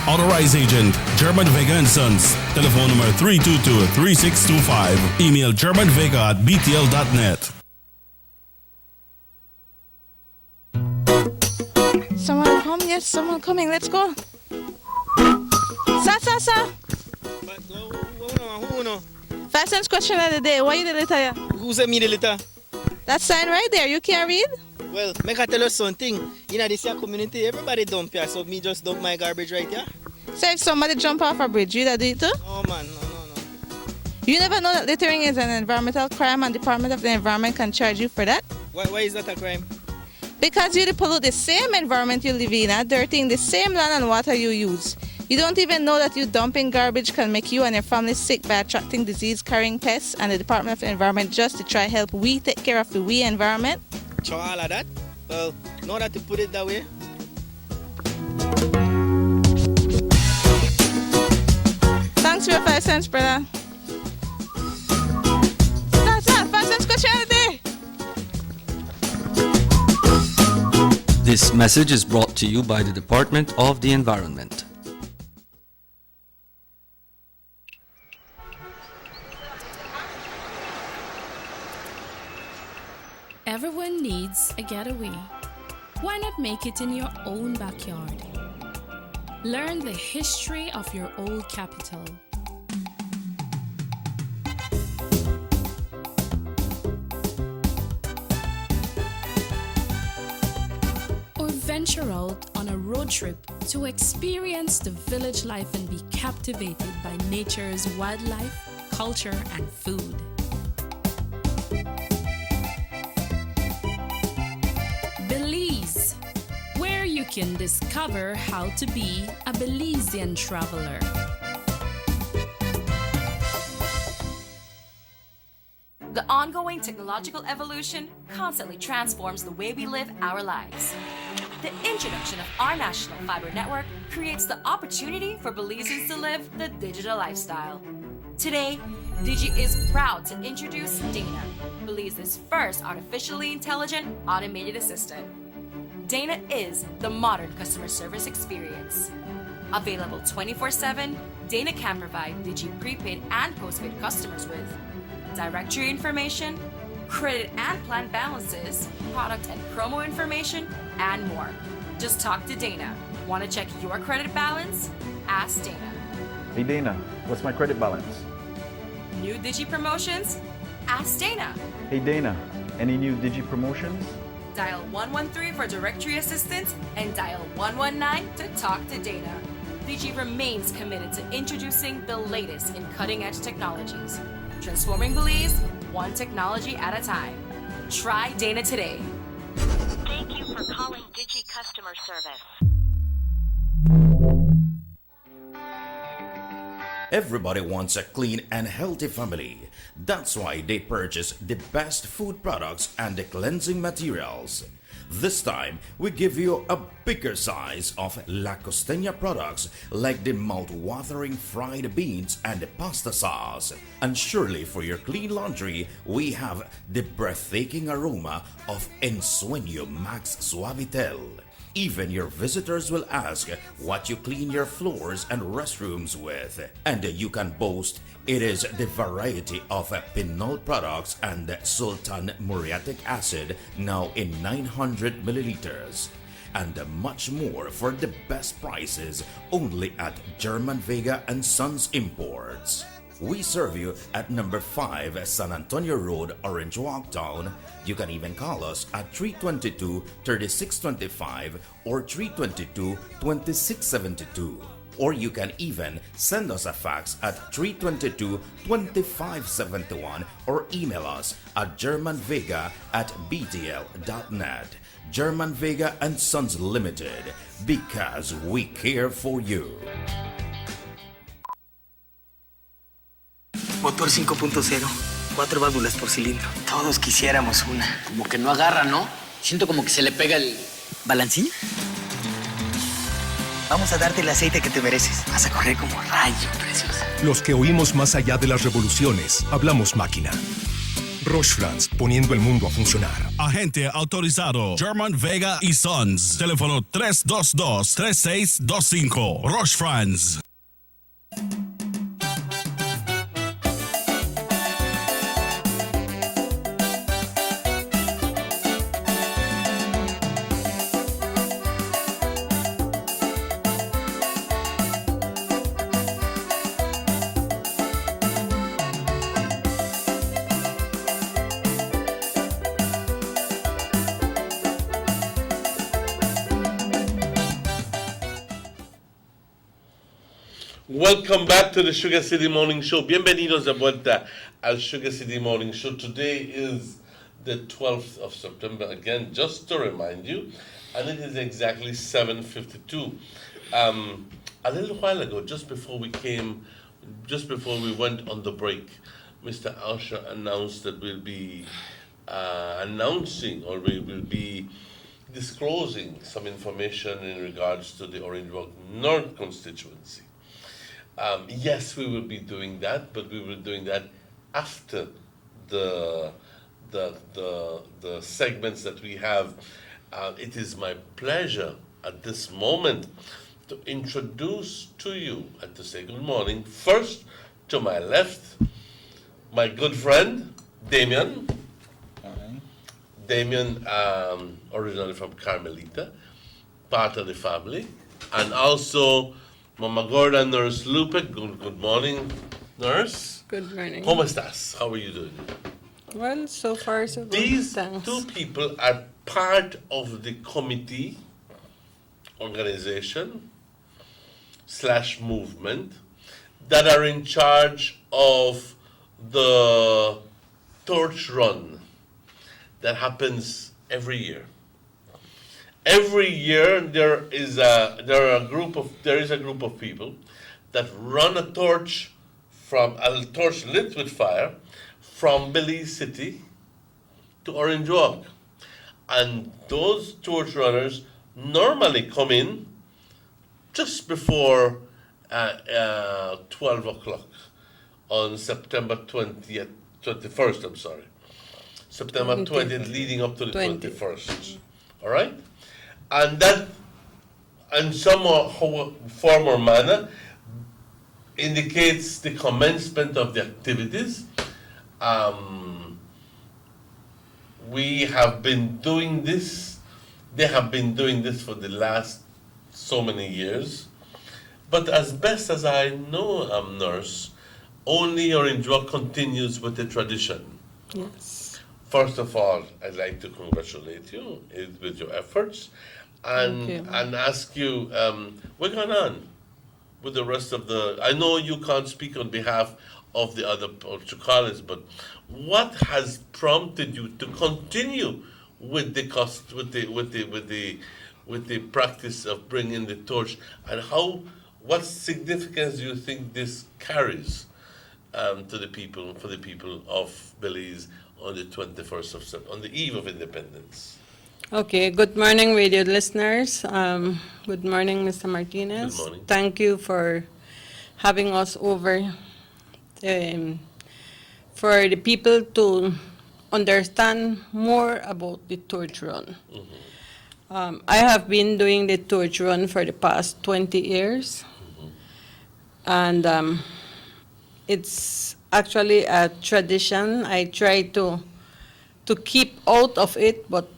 Authorized agent, German Vega & Sons. Telephone number 322-3625. Email germanvega@btl.net. Someone come? Yes, someone coming. Let's go. Sa. First sense question of the day. Why you the letter here? Who sent me the letter? That sign right there. You can't read? Well, make I tell you something. In this here community, everybody dump here, so me just dump my garbage right here. So if somebody jump off a bridge, you that do it too? No, man, no. You never know that littering is an environmental crime and Department of the Environment can charge you for that? Why is that a crime? Because you pollute the same environment you live in, dirtying the same land and water you use. You don't even know that you dumping garbage can make you and your family sick by attracting disease-carrying pests, and the Department of the Environment just to try help we take care of the we environment. So all of that? Well, now that you put it that way. Thanks for your 5 cents, brother. That's that. 5 cents question of the day. This message is brought to you by the Department of the Environment. Everyone needs a getaway. Why not make it in your own backyard? Learn the history of your old capital. Or venture out on a road trip to experience the village life and be captivated by nature's wildlife, culture, and food. Belize, where you can discover how to be a Belizean traveler. The ongoing technological evolution constantly transforms the way we live our lives. The introduction of our national fiber network creates the opportunity for Belizeans to live the digital lifestyle. Today, Digi is proud to introduce Dana, Belize's first artificially intelligent automated assistant. Dana is the modern customer service experience. Available 24/7, Dana can provide Digi prepaid and postpaid customers with directory information, credit and plan balances, product and promo information, and more. Just talk to Dana. Want to check your credit balance? Ask Dana. Hey Dana, what's my credit balance? New Digi promotions? Ask Dana. Hey Dana, any new Digi promotions? Dial 113 for directory assistance and dial 119 to talk to Dana. Digi remains committed to introducing the latest in cutting-edge technologies, transforming Belize one technology at a time. Try Dana today. Thank you for calling Digi Customer Service. Everybody wants a clean and healthy family. That's why they purchase the best food products and the cleansing materials. This time, we give you a bigger size of La Costeña products like the mouth-watering fried beans and the pasta sauce. And surely for your clean laundry, we have the breathtaking aroma of Ensueño Max Suavitel. Even your visitors will ask what you clean your floors and restrooms with. And you can boast it is the variety of Pinol products and Sultan muriatic acid now in 900 milliliters. And much more for the best prices only at German Vega and Sons Imports. We serve you at number 5 San Antonio Road, Orange Walk Town. You can even call us at 322-3625 or 322-2672. Or you can even send us a fax at 322-2571 or email us at germanvega@btl.net. German Vega and Sons Limited, because we care for you. Motor 5.0, 4 válvulas por cilindro. Todos quisiéramos una. Como que no agarra, ¿no? Siento como que se le pega el... ¿Balancín? Vamos a darte el aceite que te mereces. Vas a correr como rayo, preciosa. Los que oímos más allá de las revoluciones, hablamos máquina. Roche France, poniendo el mundo a funcionar. Agente autorizado German Vega y Sons. Teléfono 322-3625. Roche France. Welcome back to the Sugar City Morning Show. Bienvenidos de vuelta al Sugar City Morning Show. Today is the 12th of September, again, just to remind you, and it is exactly 7:52. A little while ago, just before we went on the break, Mr. Usher announced that we'll be we will be disclosing some information in regards to the Orange Walk North constituency. Yes, we will be doing that, but we will be doing that after the segments that we have. It is my pleasure at this moment to introduce to you and to say good morning. First, to my left, my good friend, Damien. Damien, originally from Carmelita, part of the family. And also, Mama Gorda, Nurse Lupe. Good morning, Nurse. Good morning. ¿Cómo estás? How are you doing? Well, so far so good. These Thanks. two people are part of the committee, organization, / movement that are in charge of the torch run that happens every year. Every year there is a group of people that run a torch lit with fire from Belize City to Orange Walk. And those torch runners normally come in just before 12 o'clock on September 20th, 21st, I'm sorry. September 20th, leading up to the 21st. All right? And that, in some form or manner, indicates the commencement of the activities. We have been doing this, they have been doing this for the last so many years. But as best as I know, Nurse, only Orange Walk continues with the tradition. Yes. First of all, I'd like to congratulate you with your efforts and ask you, what's going on with the rest of the... I know you can't speak on behalf of the other Portugalers, but what has prompted you to continue with the practice of bringing the torch, and what significance do you think this carries for the people of Belize on the 21st of September, on the eve of independence? Okay, good morning, radio listeners. Good morning, Mr. Martinez. Good morning. Thank you for having us over. For the people to understand more about the torch run. Mm-hmm. I have been doing the torch run for the past 20 years. Mm-hmm. And it's actually a tradition. I try to keep out of it, but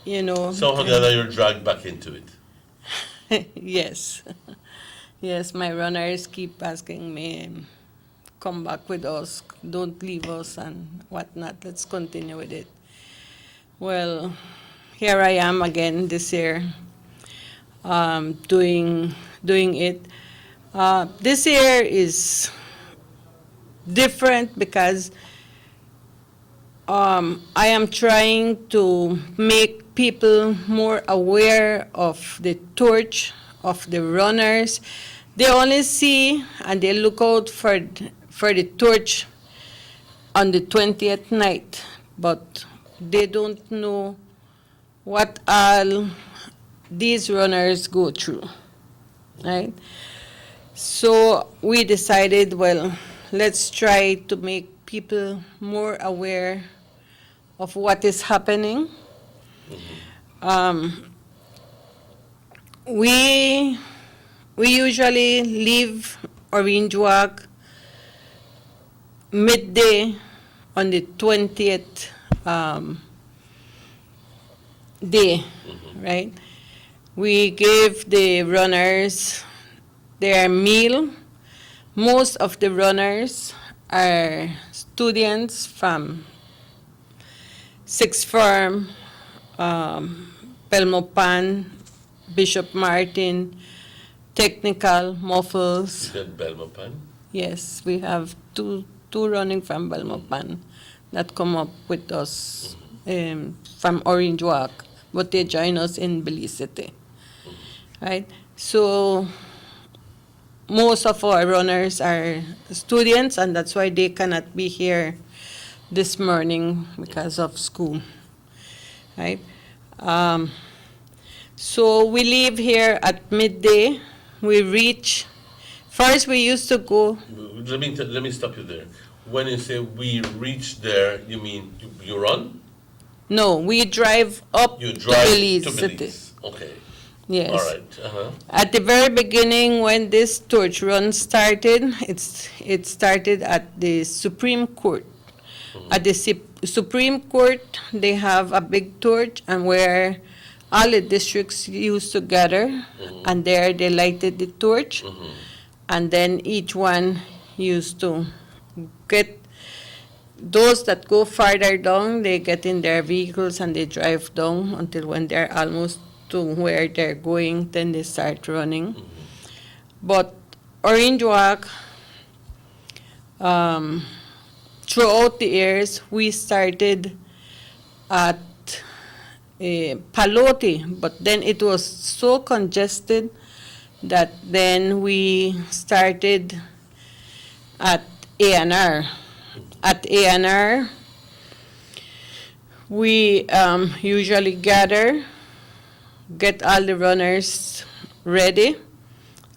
Somehow or the other you're dragged back into it. Yes. Yes, my runners keep asking me, come back with us, don't leave us and whatnot, let's continue with it. Well, here I am again this year, doing it. This year is different because I am trying to make people more aware of the torch, of the runners. They only see and they look out for the torch on the 20th night, but they don't know what all these runners go through, right? So we decided, well, let's try to make people more aware of what is happening. We usually leave Orange Walk midday on the 20th day, right? We give the runners their meal. Most of the runners are students from Sixth Form, Belmopan, Bishop Martin, Technical, Muffles. You said Belmopan? Yes, we have two running from Belmopan that come up with us from Orange Walk, but they join us in Belize City, right? So most of our runners are students, and that's why they cannot be here this morning because of school, right? So we leave here at midday. We reach. First, we used to go. Let me stop you there. When you say we reach there, you mean you run? No, we drive up You drive to Belize to City. Belize. Okay. Yes. All right. Uh-huh. At the very beginning, when this torch run started, it started at the Supreme Court. At the Supreme Court, they have a big torch, and where all the districts used to gather, and there they lighted the torch, and then each one used to get, those that go farther down, they get in their vehicles and they drive down until when they're almost to where they're going, then they start running. But Orange Walk, throughout the years, we started at Paloti, but then it was so congested that then we started at A&R. At A&R, we usually gather, get all the runners ready.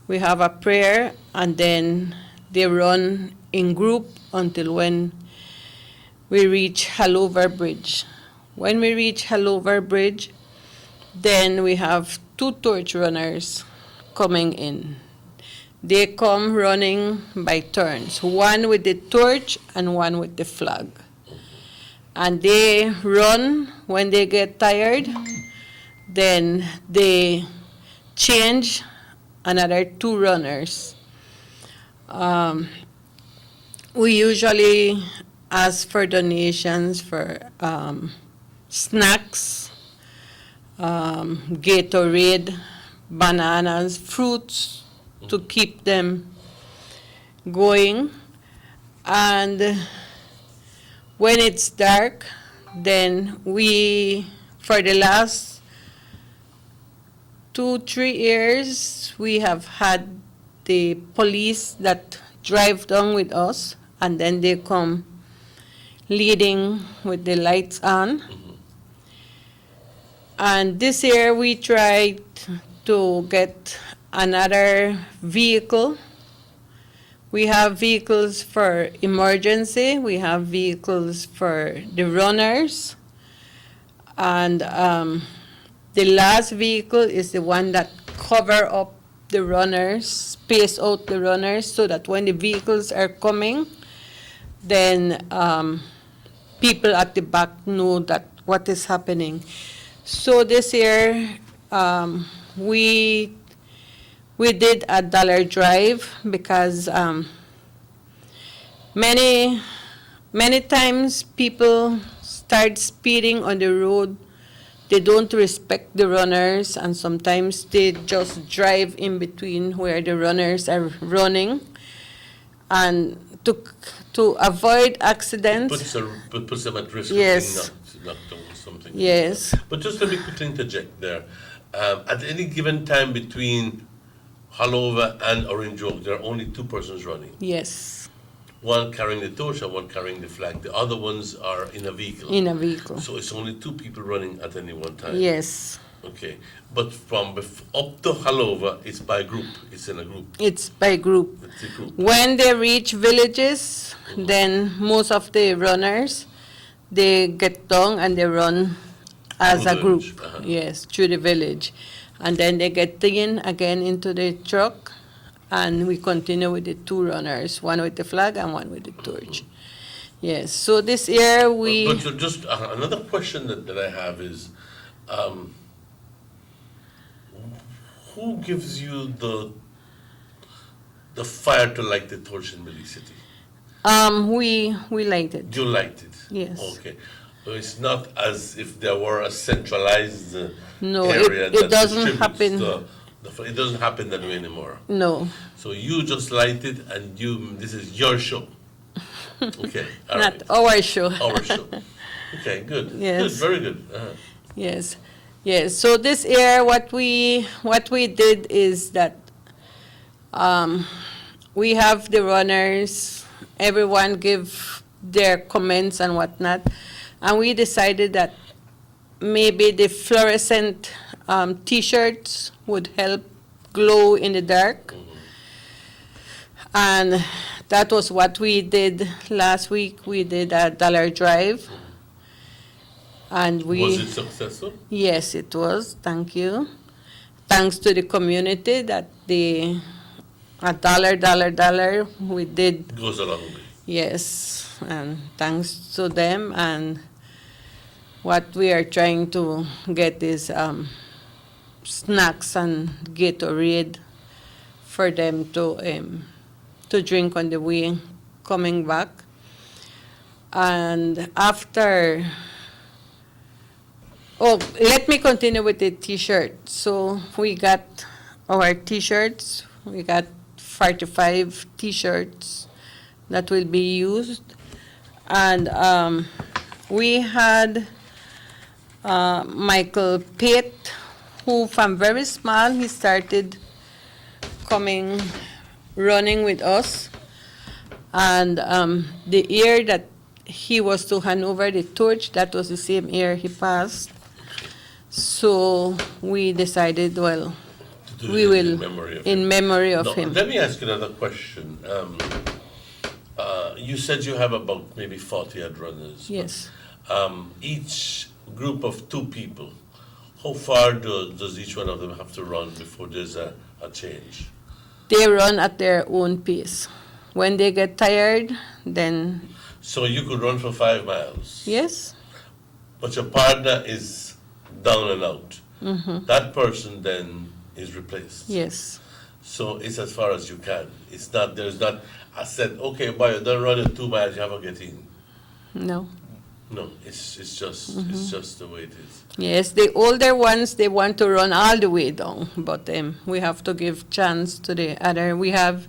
We have a prayer, and then they run in group until when we reach Halover Bridge. When we reach Halover Bridge, then we have two torch runners coming in. They come running by turns, one with the torch and one with the flag. And they run when they get tired, then they change another two runners. We usually ask for donations for snacks, Gatorade, bananas, fruits to keep them going. And when it's dark, then we, for the last 2-3 years, we have had the police that drive down with us, and then they come leading with the lights on. And this year we tried to get another vehicle. We have vehicles for emergency, we have vehicles for the runners, and the last vehicle is the one that cover up the runners, space out the runners, so that when the vehicles are coming, then people at the back know that what is happening. So this year we did a dollar drive because many times people start speeding on the road. They don't respect the runners, and sometimes they just drive in between where the runners are running. And to avoid accidents, puts them at risk yes, of being knocked down or something. Yes. But just let me quickly interject there. At any given time between Halover and Orange Walk, there are only two persons running. Yes. One carrying the torch and one carrying the flag. The other ones are in a vehicle. In a vehicle. So it's only two people running at any one time. Yes. Okay. But from up to Halover, it's by group. It's in a group. It's by group. It's a group. When they reach villages, then most of the runners, they get down and they run as a group. Yes, through the village. And then they get in again into the truck, and we continue with the two runners, one with the flag and one with the torch. Yes, so this year we... But just another question that I have is, who gives you the fire to light the torch in Belize City? We light it. You light it? Yes. Okay. So it's not as if there were a centralized no, area it doesn't happen. It doesn't happen that way anymore. No. So you just light it, and this is your show. Okay. Not our show. Our show. Okay, good. Yes. Good, very good. Yes. Yes. So this year what we did is that we have the runners, everyone give their comments and whatnot, and we decided that maybe the fluorescent T-shirts would help glow in the dark. And that was what we did last week. We did a dollar drive. And was it successful? Yes, it was. Thank you. Thanks to the community that a dollar we did. Goes a long way. Yes, and thanks to them, and What we are trying to get is snacks and Gatorade for them to drink on the way coming back. And after, let me continue with the T-shirt. So we got our T-shirts. We got 45 T-shirts that will be used. And we had Michael Pate, who from very small, he started coming, running with us. And the year that he was to hand over the torch, that was the same year he passed. So we decided, well, we will, in memory of him. Let me ask you another question. You said you have about maybe 40 odd runners. Yes. Each group of 2 people, how far does each one of them have to run before there's a change? They run at their own pace. When they get tired, then... So you could run for 5 miles? Yes. But your partner is down and out. Mm-hmm. That person then is replaced? Yes. So it's as far as you can. It's not, there's not, I said, okay, boy, you don't run in 2 miles, you have to get in. No. No, it's just the way it is. Yes, the older ones, they want to run all the way down, but we have to give chance to the other. We have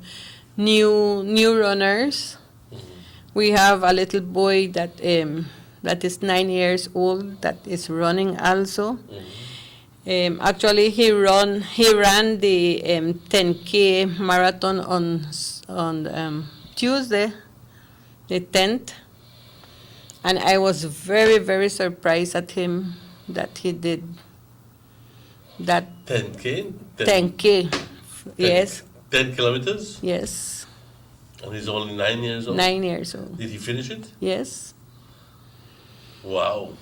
new runners. Mm-hmm. We have a little boy that is 9 years old that is running also. Mm-hmm. Actually, he ran the 10K marathon on Tuesday, the 10th. And I was very, very surprised at him that he did that. 10K? 10K, yes. 10 kilometers? Yes. And he's only 9 years old? 9 years old. Did he finish it? Yes. Wow.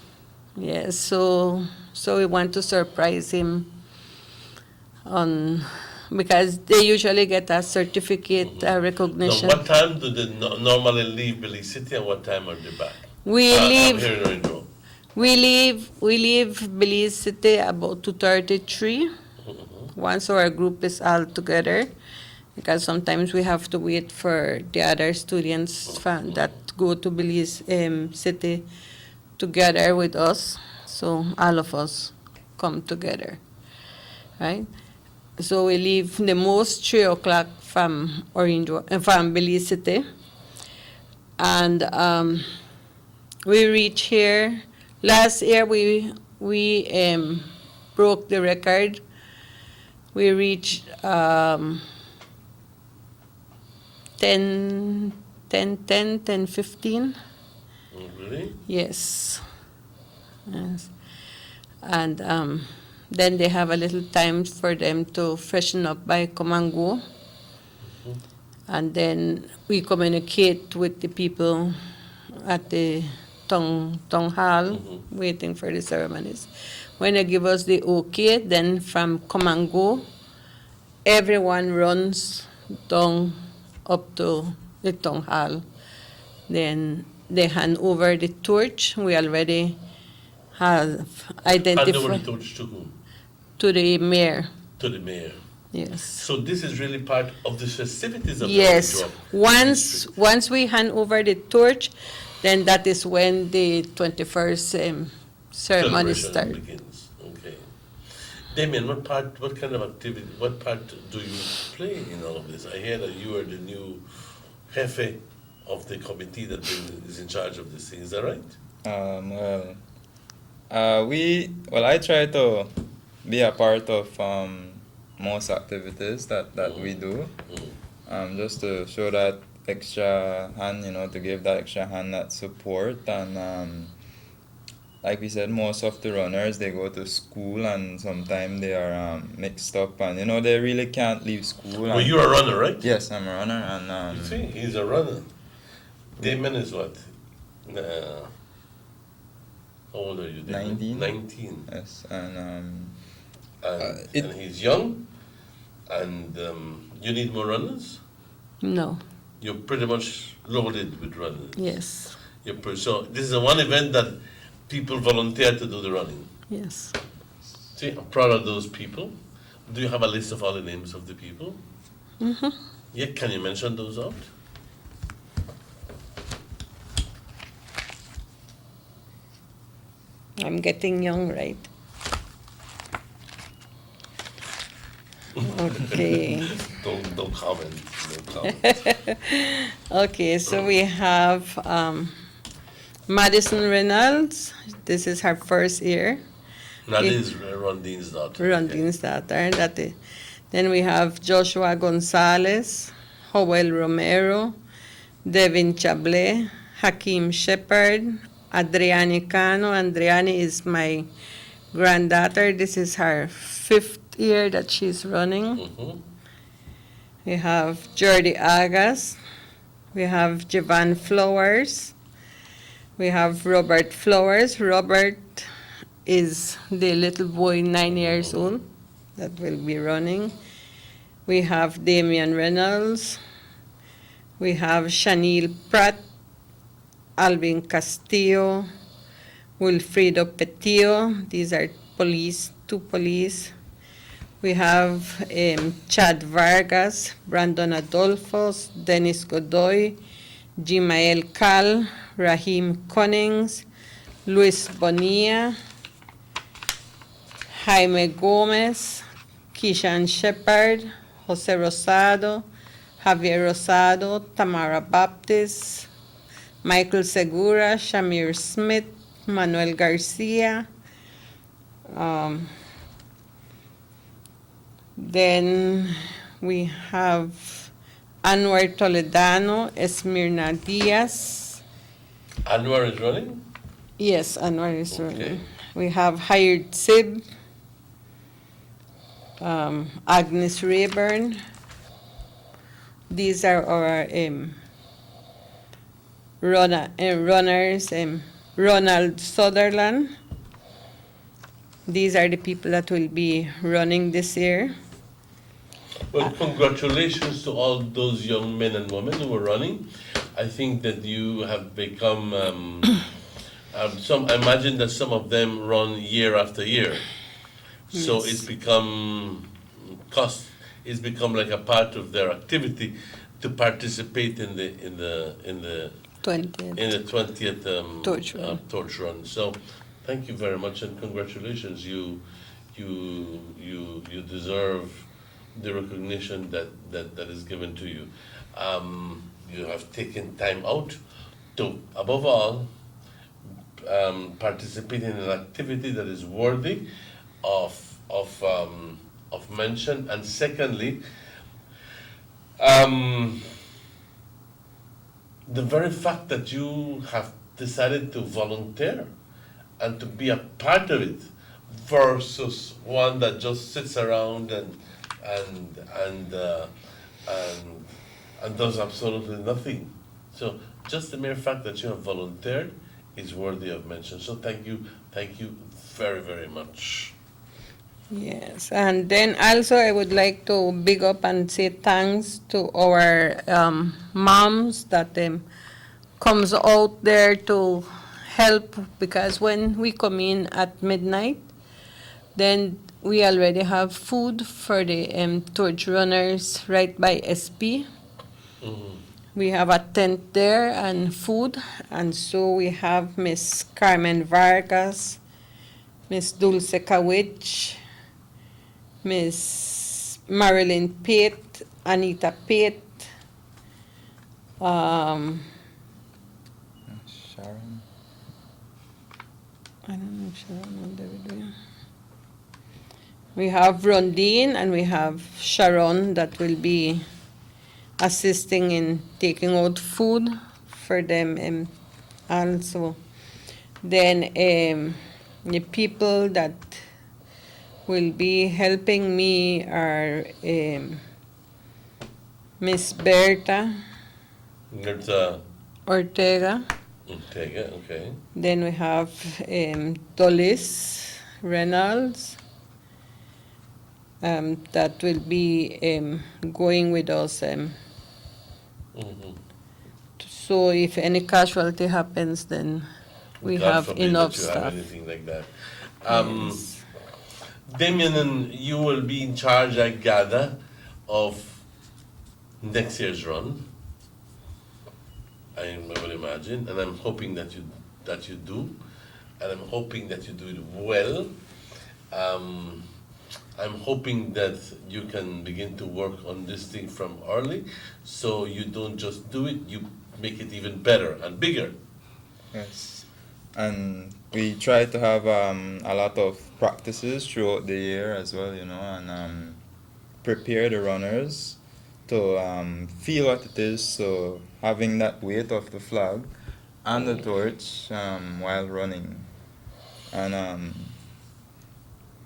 Yes, so we want to surprise him because they usually get a certificate recognition. Now, what time do they normally leave Belize City and what time are they back? We leave We leave Belize City about 2:33. Once our group is all together, because sometimes we have to wait for the other students that go to Belize City together with us. So all of us come together, right? So we leave the most 3 o'clock from from Belize City, and we reach here. Last year we broke the record. We reached 10:15. Really? Yes. Yes. And then they have a little time for them to freshen up by come and go. And then we communicate with the people at the town hall, waiting for the ceremonies. When they give us the okay, then from come and go, everyone runs down up to the town hall. Then they hand over the torch. We already have identified. Hand over the torch to whom? To the mayor. To the mayor. Yes. So this is really part of the festivities of yes. the job. Once we hand over the torch, then that is when the 21st ceremony starts. Begins. Okay. Damien, what part do you play in all of this? I hear that you are the new jefe of the committee that is in charge of this thing. Is that right? I try to be a part of most activities that we do, just to show that extra hand, to give that extra hand, that support. And like we said, most of the runners, they go to school and sometimes they are mixed up and, they really can't leave school. Well, you're a runner, right? Yes, I'm a runner. And you see, he's a runner. Damon is what? How old are you, Damon? 19. Yes, and he's young, and you need more runners? No. You're pretty much loaded with runners. Yes. So this is one event that people volunteer to do the running. Yes. See, I'm proud of those people. Do you have a list of all the names of the people? Mm-hmm. Yeah, can you mention those out? I'm getting young, right? Okay. Don't comment. Don't comment. Okay, so we have Madison Reynolds. This is her first year. That is Rondine's daughter. Rondine's daughter. Then we have Joshua Gonzalez, Joel Romero, Devin Chablé, Hakeem Shepard, Adriani Cano. Adriani is my granddaughter. This is her 5th year that she's running. Mm-hmm. We have Jordi Agas. We have Javan Flowers. We have Robert Flowers. Robert is the little boy 9 years old that will be running. We have Damian Reynolds. We have Shanil Pratt, Alvin Castillo, Wilfredo Petillo. These are two police. We have Chad Vargas, Brandon Adolfos, Dennis Godoy, Jimael Cal, Raheem Cunnings, Luis Bonilla, Jaime Gomez, Kishan Shepard, Jose Rosado, Javier Rosado, Tamara Baptist, Michael Segura, Shamir Smith, Manuel Garcia. Then we have Anwar Toledano, Esmirna Diaz. Anwar is running? Yes, Anwar is running. We have Hired Sib, Agnes Rayburn. These are our runners. Ronald Sutherland. These are the people that will be running this year. Well, congratulations to all those young men and women who are running. I think that you have become I imagine that some of them run year after year. So Yes. it's become like a part of their activity to participate in the 20th torch run. So thank you very much and congratulations. You deserve the recognition that is given to you. You have taken time out to, above all, participate in an activity that is worthy of mention. And secondly, the very fact that you have decided to volunteer and to be a part of it versus one that just sits around and does absolutely nothing. So just the mere fact that you have volunteered is worthy of mention. So thank you very, very much. Yes, and then also I would like to big up and say thanks to our moms that comes out there to help, because when we come in at midnight, then we already have food for the torch runners right by SP. Mm-hmm. We have a tent there and food, and so we have Miss Carmen Vargas, Miss Dulce Kawich, Miss Marilyn Pate, Anita Pate, Sharon. I don't know if Sharon what they were doing. We have Rondine and we have Sharon that will be assisting in taking out food for them also. Then the people that will be helping me are Miss Berta Ortega. Ortega, okay. Then we have Dolis Reynolds that will be going with us. Mm-hmm. So if any casualty happens, then we God have forbid enough that you have stuff. anything like that. Damien, and you will be in charge, I gather, of next year's run. I would imagine, and I'm hoping that you do, and I'm hoping that you do it well. I'm hoping that you can begin to work on this thing from early, so you don't just do it, you make it even better and bigger. Yes, and we try to have a lot of practices throughout the year as well, you know, and prepare the runners to feel what it is. So having that weight of the flag and the torch while running, and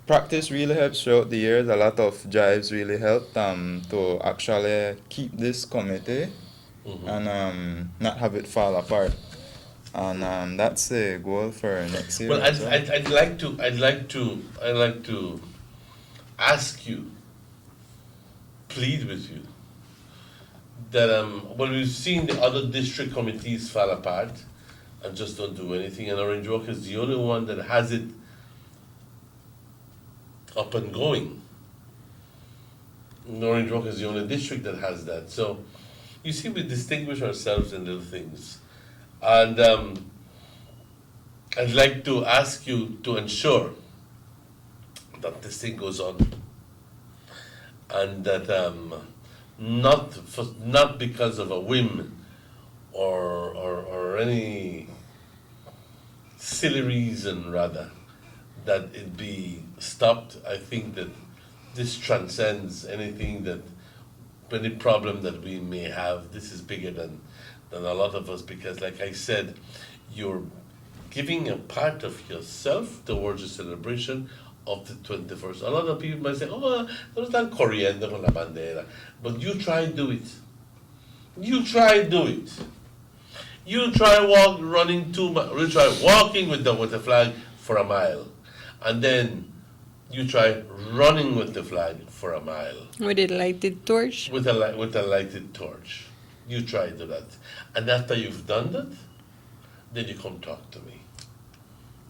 practice really helps throughout the years. A lot of drives really help to actually keep this committee and not have it fall apart. And that's the goal for next year. Well, I'd like to ask you, plead with you, that when we've seen the other district committees fall apart and just don't do anything, and Orange Walk is the only one that has it up and going. Orange Walk is the only district that has that. So, you see, we distinguish ourselves in little things. And I'd like to ask you to ensure that this thing goes on, and that not because of a whim or any silly reason, rather, that it be stopped. I think that this transcends any problem that we may have. This is bigger than a lot of us, because, like I said, you're giving a part of yourself towards the celebration of the 21st. A lot of people might say, oh, no están corriendo con la bandera. But you try do it. You try do it. You try running 2 miles. You try walking with the flag for a mile. And then you try running with the flag for a mile. With a lighted torch? With a lighted torch. You try to do that. And after you've done that, then you come talk to me.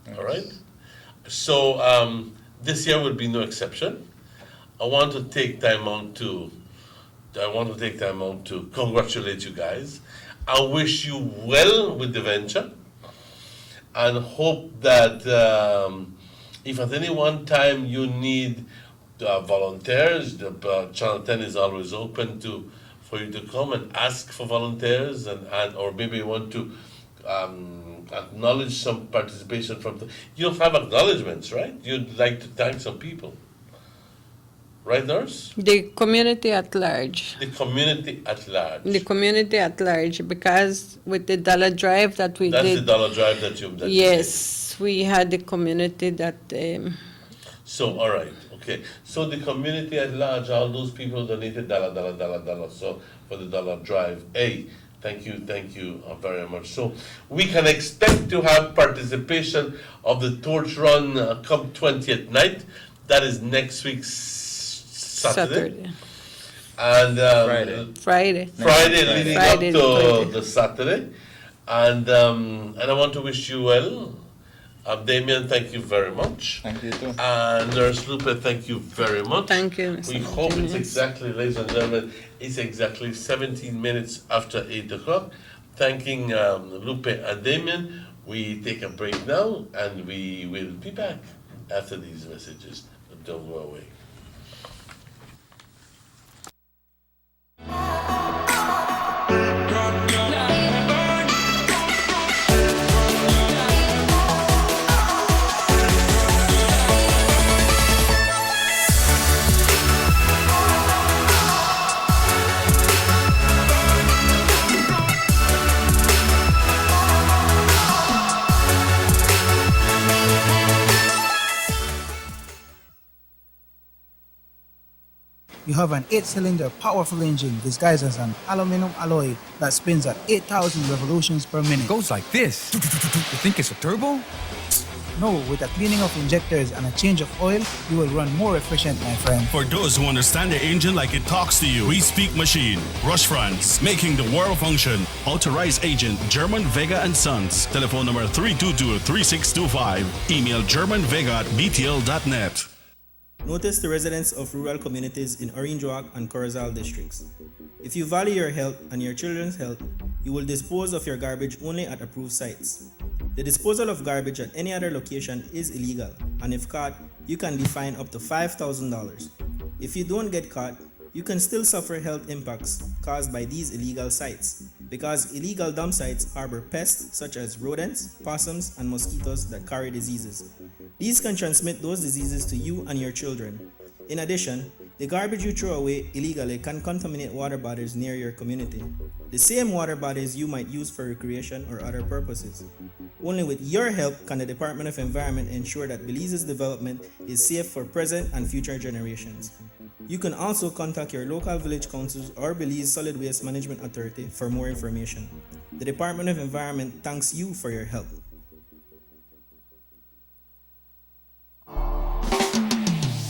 Yes. All right? So this year will be no exception. I want to take time out to congratulate you guys. I wish you well with the venture, and hope that if at any one time you need volunteers, the Channel 10 is always open for you to come and ask for volunteers, or maybe you want to acknowledge some participation you don't have acknowledgements, right? You'd like to thank some people. Right, Nurse? The community at large. The community at large. The community at large, because with the dollar drive that we did. That's the dollar drive that you yes, we had the community that. So, all right, okay. So the community at large, all those people donated $. So for the dollar drive, thank you very much. So we can expect to have participation of the torch run come 20th night. That is next week's Saturday. And Friday leading up to the Saturday. And I want to wish you well. Damien, thank you very much. Thank you too. And Nurse Lupe, thank you very much. Thank you, Mr. We hope it's exactly, ladies and gentlemen, it's exactly 17 minutes after 8 o'clock. Thanking Lupe and Damien. We take a break now, and we will be back after these messages. But don't go away. You have an 8-cylinder powerful engine disguised as an aluminum alloy that spins at 8,000 revolutions per minute. Goes like this. You think it's a turbo? No, with a cleaning of injectors and a change of oil, you will run more efficient, my friend. For those who understand the engine like it talks to you, we speak machine. Rush France, making the world function. Authorized agent German Vega and Sons. Telephone number 322-3625. Email germanvega@btl.net. Notice the residents of rural communities in Orange Walk and Corozal districts. If you value your health and your children's health, you will dispose of your garbage only at approved sites. The disposal of garbage at any other location is illegal, and if caught, you can be fined up to $5,000. If you don't get caught, you can still suffer health impacts caused by these illegal sites, because illegal dump sites harbor pests such as rodents, possums, and mosquitoes that carry diseases. These can transmit those diseases to you and your children. In addition, the garbage you throw away illegally can contaminate water bodies near your community, the same water bodies you might use for recreation or other purposes. Only with your help can the Department of Environment ensure that Belize's development is safe for present and future generations. You can also contact your local village councils or Belize Solid Waste Management Authority for more information. The Department of Environment thanks you for your help.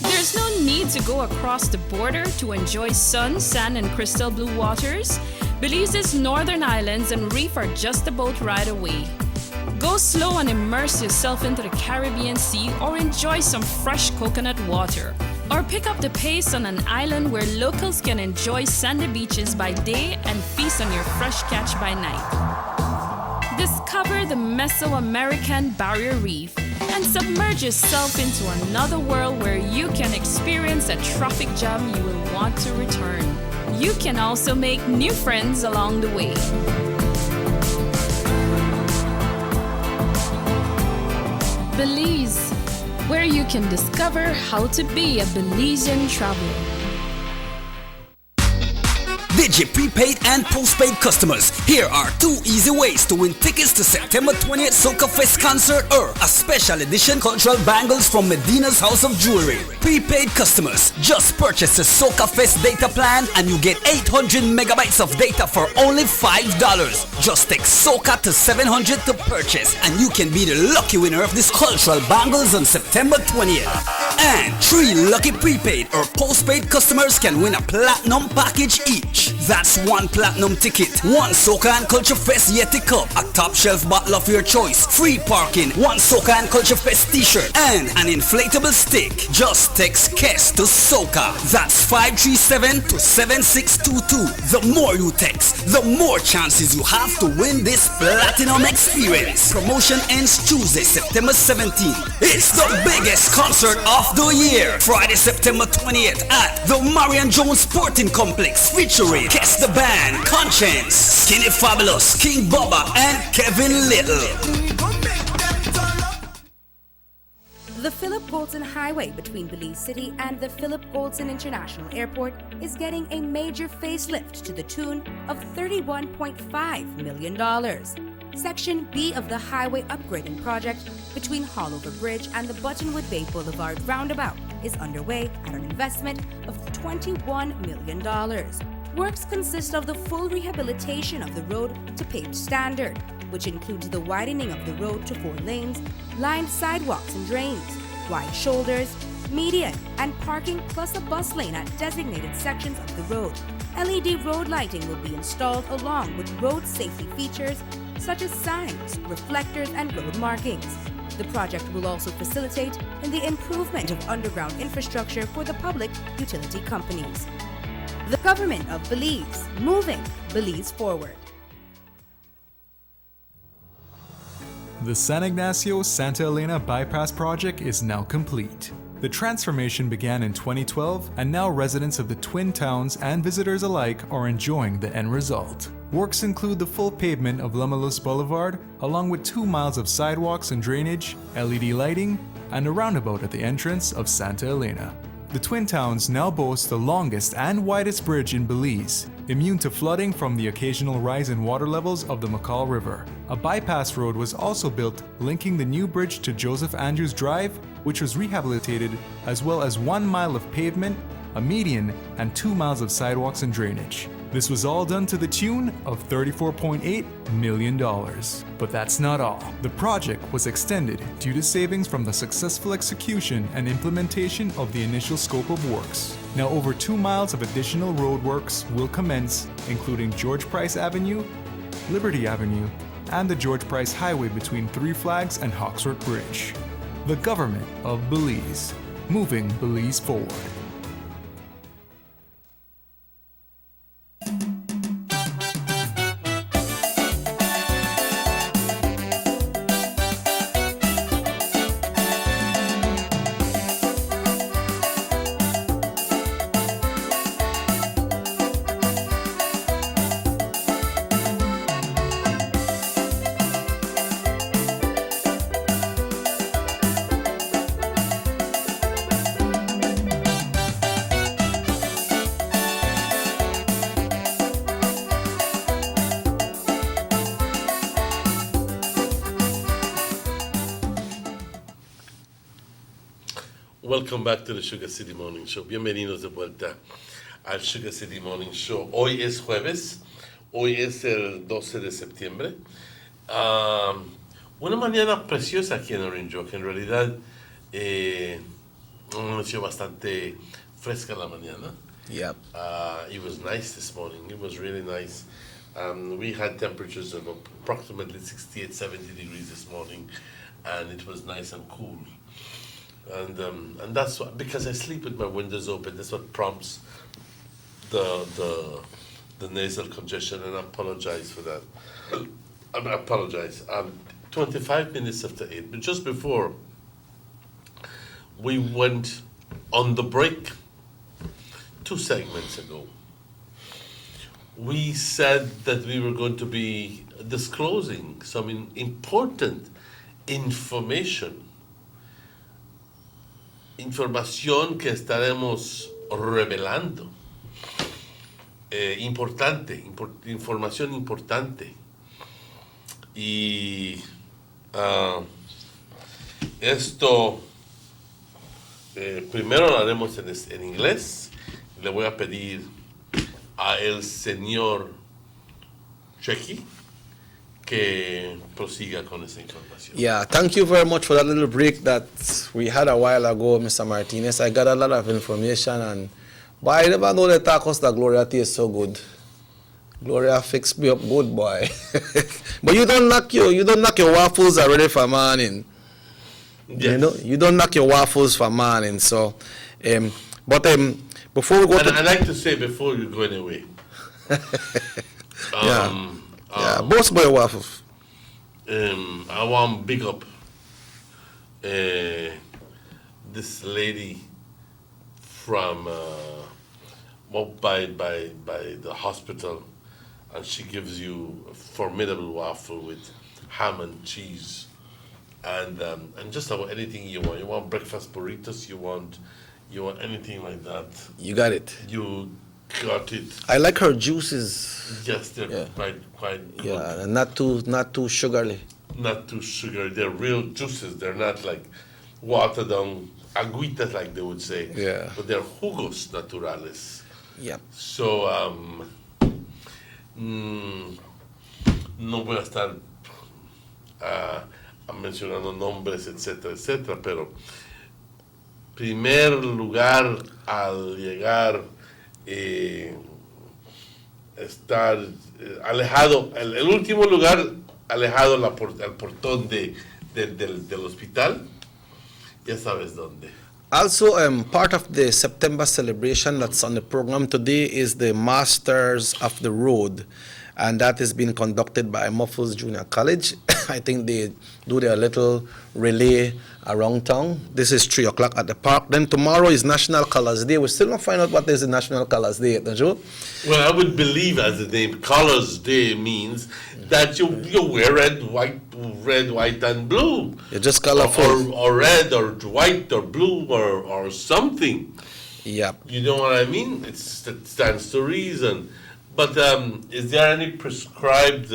There's no need to go across the border to enjoy sun, sand, and crystal blue waters. Belize's northern islands and reef are just a boat ride away. Go slow and immerse yourself into the Caribbean Sea or enjoy some fresh coconut water. Or pick up the pace on an island where locals can enjoy sandy beaches by day and feast on your fresh catch by night. Discover the Mesoamerican Barrier Reef and submerge yourself into another world where you can experience a traffic jam you will want to return. You can also make new friends along the way. Belize, where you can discover how to be a Belizean traveler. Digi prepaid and postpaid customers, here are 2 easy ways to win tickets to September 20th Soca Fest concert or a special edition cultural bangles from Medina's House of Jewelry. Prepaid customers, just purchase a Soca Fest data plan and you get 800 megabytes of data for only $5. Just text Soca to 700 to purchase and you can be the lucky winner of this cultural bangles on September 20th. And 3 lucky prepaid or postpaid customers can win a platinum package each. That's 1 platinum ticket, 1 Soca and Culture Fest Yeti Cup, a top shelf bottle of your choice, free parking, 1 Soca and Culture Fest t-shirt, and an inflatable stick. Just text KES to Soca. That's 537 to 7622. The more you text, the more chances you have to win this platinum experience. Promotion ends Tuesday, September 17th. It's the biggest concert of the year. Friday, September 20th at the Marion Jones Sporting Complex featuring Kes the Band, Conscience, Skinny Fabulous, King Bubba, and Kevin Little. The Philip Goldson Highway between Belize City and the Philip Goldson International Airport is getting a major facelift to the tune of $31.5 million. Section B of the highway upgrading project between Haulover Bridge and the Buttonwood Bay Boulevard roundabout is underway at an investment of $21 million. Works consist of the full rehabilitation of the road to paved standard, which includes the widening of the road to 4 lanes, lined sidewalks and drains, wide shoulders, median, and parking plus a bus lane at designated sections of the road. LED road lighting will be installed along with road safety features such as signs, reflectors, and road markings. The project will also facilitate in the improvement of underground infrastructure for the public utility companies. The Government of Belize, moving Belize forward. The San Ignacio-Santa Elena Bypass project is now complete. The transformation began in 2012, and now residents of the Twin Towns and visitors alike are enjoying the end result. Works include the full pavement of Lamalus Boulevard, along with 2 miles of sidewalks and drainage, LED lighting, and a roundabout at the entrance of Santa Elena. The Twin Towns now boast the longest and widest bridge in Belize, immune to flooding from the occasional rise in water levels of the McCall River. A bypass road was also built linking the new bridge to Joseph Andrews Drive, which was rehabilitated, as well as 1 mile of pavement, a median, and 2 miles of sidewalks and drainage. This was all done to the tune of $34.8 million. But that's not all. The project was extended due to savings from the successful execution and implementation of the initial scope of works. Now over 2 miles of additional roadworks will commence, including George Price Avenue, Liberty Avenue, and the George Price Highway between Three Flags and Hawksworth Bridge. The government of Belize, moving Belize forward. Welcome back to the Sugar City Morning Show. Bienvenidos de vuelta al Sugar City Morning Show. Hoy es jueves, hoy es el 12 de septiembre. Una mañana preciosa aquí en Orange Walk. En realidad, amaneció bastante fresca la mañana. Yep. It was nice this morning. It was really nice. We had temperatures of approximately 68, 70 degrees this morning, and it was nice and cool. And that's what, because I sleep with my windows open, that's what prompts the nasal congestion, and I apologize for that. I apologize. 25 minutes after 8, but just before we went on the break, 2 segments ago, we said that we were going to be disclosing some important information que estaremos revelando. Información importante. Y esto primero lo haremos en inglés. Le voy a pedir a el señor Checky que prosiga con esa información. Yeah, thank you very much for that little break that we had a while ago, Mr. Martinez. I got a lot of information, and boy, I never know the tacos that Gloria tastes so good. Gloria fixed me up good, boy. But you don't knock your waffles already for morning. Yes. You know, you don't knock your waffles for morning. So, before we go and I like to say before you go away. Both boy waffles. I want to big up this lady from by the hospital, and she gives you a formidable waffle with ham and cheese, and just about anything you want. You want breakfast burritos? You want anything like that? You got it. You got it. I like her juices. Yes, they're quite good. Yeah, and not too sugarly. Not too sugary. They're real juices. They're not like watered down agüitas, like they would say. Yeah. But they're jugos naturales. Yeah. So, no voy a estar mencionando nombres, etcétera, etcétera, pero primer lugar al llegar, estar alejado, el último lugar alejado al portón del hospital, ya sabes dónde. Also, part of the September celebration that's on the program today is the Masters of the Road, and that is being conducted by Muffles Junior College. I think they do their little relay around town. This is 3 o'clock at the park. Then tomorrow is National Colors Day. We still not find out what is the National Colors Day, don't you? Well, I would believe as the name Colors Day means that you wear red, white, and blue. You're just colorful. Or red, or white, or blue, or something. Yeah. You know what I mean? It stands to reason. But is there any prescribed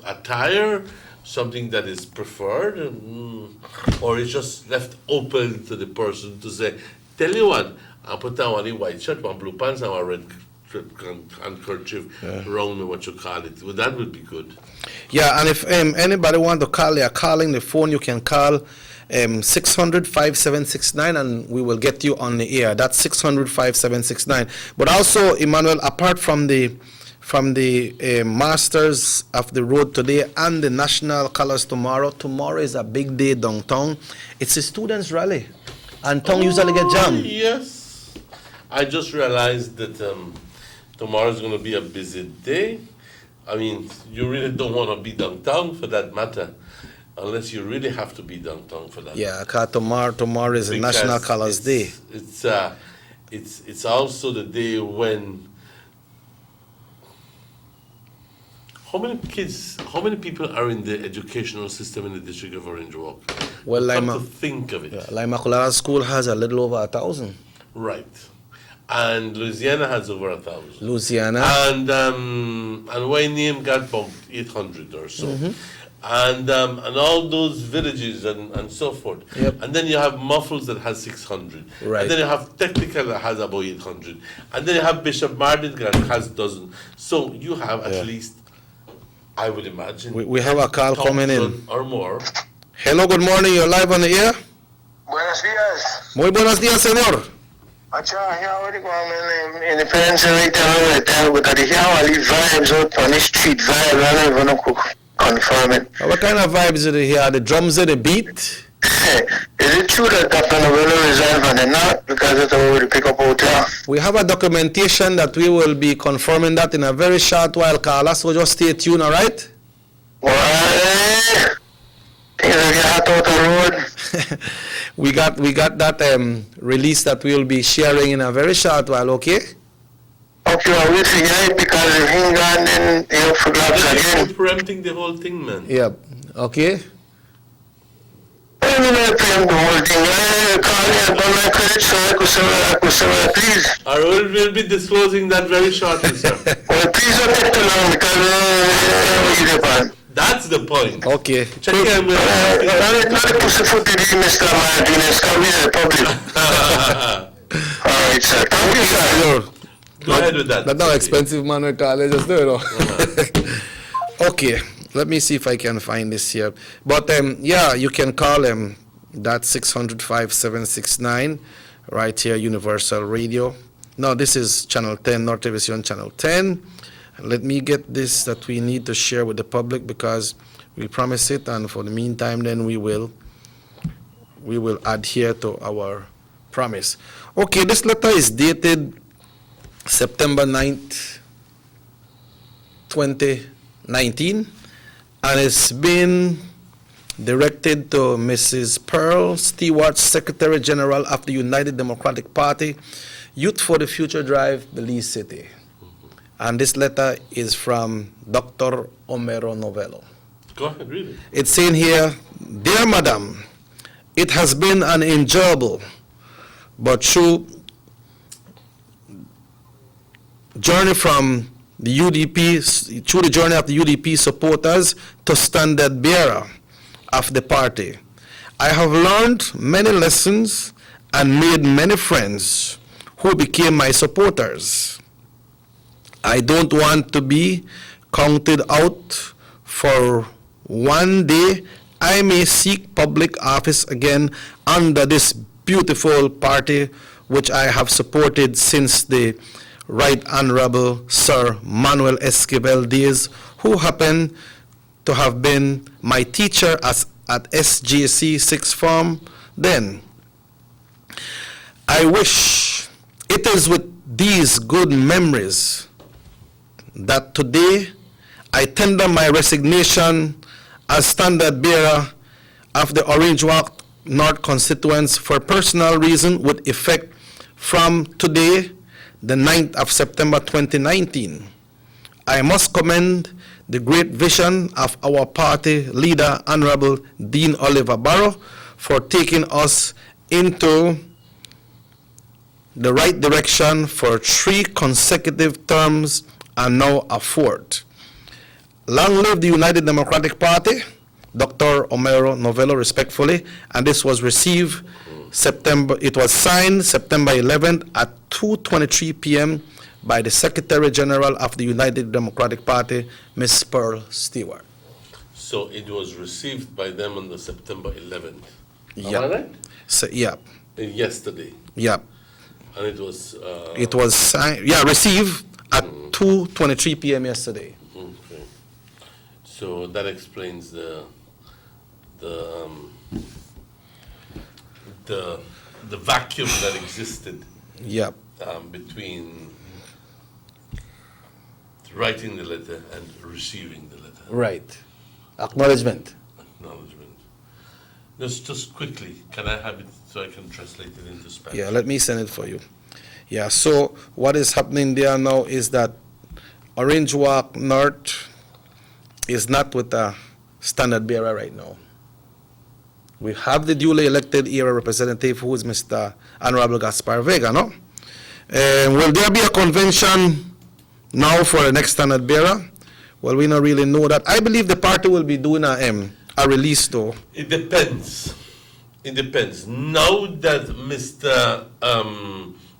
attire, something that is preferred, or is just left open to the person to say, tell you what, I'll put on one white shirt, one blue pants, and one red handkerchief around me, what you call it. Well, that would be good. Yeah, and if anybody want to call, they are calling the phone, you can call 600-5769, and we will get you on the air. That's 600-5769. But also, Emmanuel, apart from the from the Masters of the Road today and the National Colors tomorrow. Tomorrow is a big day downtown. It's a students' rally, and town usually get jammed. Yes. I just realized that tomorrow is going to be a busy day. I mean, you really don't want to be downtown for that matter, unless you really have to be downtown for that. Yeah, because tomorrow is a National Colors Day. It's also the day when. How many people are in the educational system in the district of Orange Walk? Well, Come to think of it. Yeah, Lima Colorado School has a little over 1,000. Right. And Louisiana has over 1,000. Louisiana. And Wayne got about 800 or so. And all those villages and so forth. Yep. And then you have Muffles that has 600. Right. And then you have Technical that has about 800. And then you have Bishop Martin that has dozen. So you have at least, I would imagine, We have a call coming in. or more. Hello, good morning. You're live on the air. Buenos días. Muy buenos días, señor. Acha, here we go, man. Independence right there, because here I leave vibes out on the street vibe. I don't even know confirm it. What kind of vibes do you hear? The drums and the beat? Is it true that Captain will resolve and then not? Because that's how we pick up out here. We have a documentation that we will be confirming that in a very short while, Carla, so just stay tuned, all right? Well, things are getting hot out the road. we got that release that we'll be sharing in a very short while, okay? Okay, well, we'll see it because if he gone, then he'll forget again. You're preempting the whole thing, man. Yep. Okay. I mean, I preempt the whole thing. I call you on my credit, so I could say, please. I will be disclosing that very shortly, sir. Well, please don't take too long because That's the point. Okay. Check in with not a pussyfoot in Mr. Martinez. Come here, public. All right, sir. Thank you, sir. Go ahead with that. That's not expensive, man. We call it. Just do it. Okay. Let me see if I can find this here. But yeah, you can call that 600-5769 right here, Universal Radio. No, this is Channel 10, North Television Channel 10. Let me get this that we need to share with the public because we promise it, and for the meantime, then we will adhere to our promise. Okay, this letter is dated September 9th, 2019. And it's been directed to Mrs. Pearl Stewart, Secretary General of the United Democratic Party, Youth for the Future Drive, Belize City. And this letter is from Dr. Homero Novello. Go ahead, read it. It's saying here, Dear Madam, it has been an enjoyable but true journey from the UDP, through the journey of the UDP supporters to standard bearer of the party. I have learned many lessons and made many friends who became my supporters. I don't want to be counted out for one day I may seek public office again under this beautiful party which I have supported since the Right Honorable Sir Manuel Esquivel days, who happened to have been my teacher at SJC 6th Form then. I wish it is with these good memories that today I tender my resignation as standard bearer of the Orange Walk North constituents for personal reason with effect from today, the 9th of September 2019. I must commend the great vision of our party leader, Honorable Dean Oliver Barrow, for taking us into the right direction for 3 consecutive terms and now a 4th. Long live the United Democratic Party, Dr. Homero Novello, respectfully, and this was received it was signed September 11th at 2:23 p.m. by the Secretary General of the United Democratic Party, Ms. Pearl Stewart. So it was received by them on the September 11th. Yeah. Am I right? So, yeah. Yesterday. Yeah. And it was it was signed, received at 2:23 p.m. yesterday. Okay. So that explains the vacuum that existed. Yep. Between writing the letter and receiving the letter. Right. Acknowledgement. Acknowledgement. Just quickly, can I have it so I can translate it into Spanish? Yeah, let me send it for you. Yeah, so what is happening there now is that Orange Walk North is not with a standard bearer right now. We have the duly elected era representative, who is Mr. Honorable Gaspar Vega, no? Will there be a convention now for the next standard bearer? Well, we don't really know that. I believe the party will be doing a release, though. It depends. It depends. Now that Mr.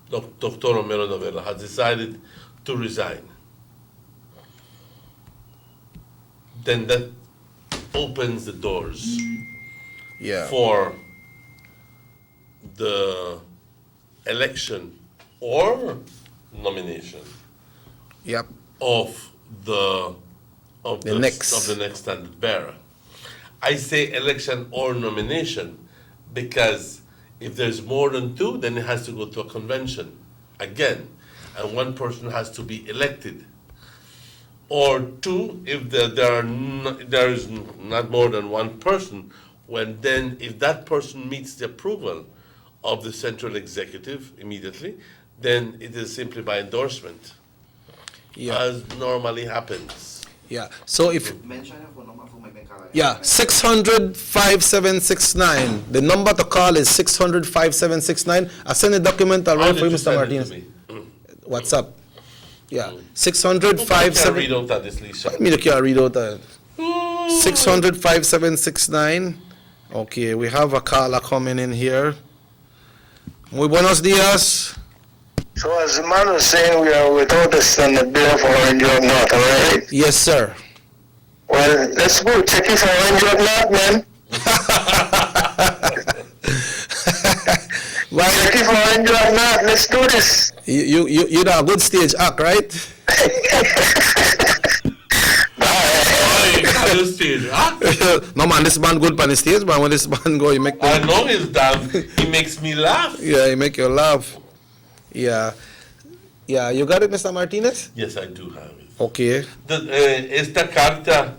Dr. Romero Novella has decided to resign, then that opens the doors for the election or nomination of the next standard bearer. I say election or nomination because if there's more than two, then it has to go to a convention again, and one person has to be elected. Or two, if there is not more than one person, then if that person meets the approval of the central executive immediately, then it is simply by endorsement, as normally happens. Yeah. So if 600-5769. The number to call is 600-5769. I send a document already for you, Mr. Martinez. What's up? Yeah. 600-5769. Read out that this, Lisa. Me can read out that. 600-5769. Okay, we have a caller coming in here. Muy buenos días. So as the man was saying, we are without a standard bearer for Orange Walk North, all right? Yes, sir. Well, let's go check it for Orange Walk North, man. Check it for Orange Walk North. Let's do this. You know a good stage act, right? No man, this man good on the stage, man. When this man go, you make. I know he's damn. He makes me laugh. Yeah, he make you laugh. Yeah, you got it, Mr. Martinez? Yes, I do have it. Okay. Esta carta,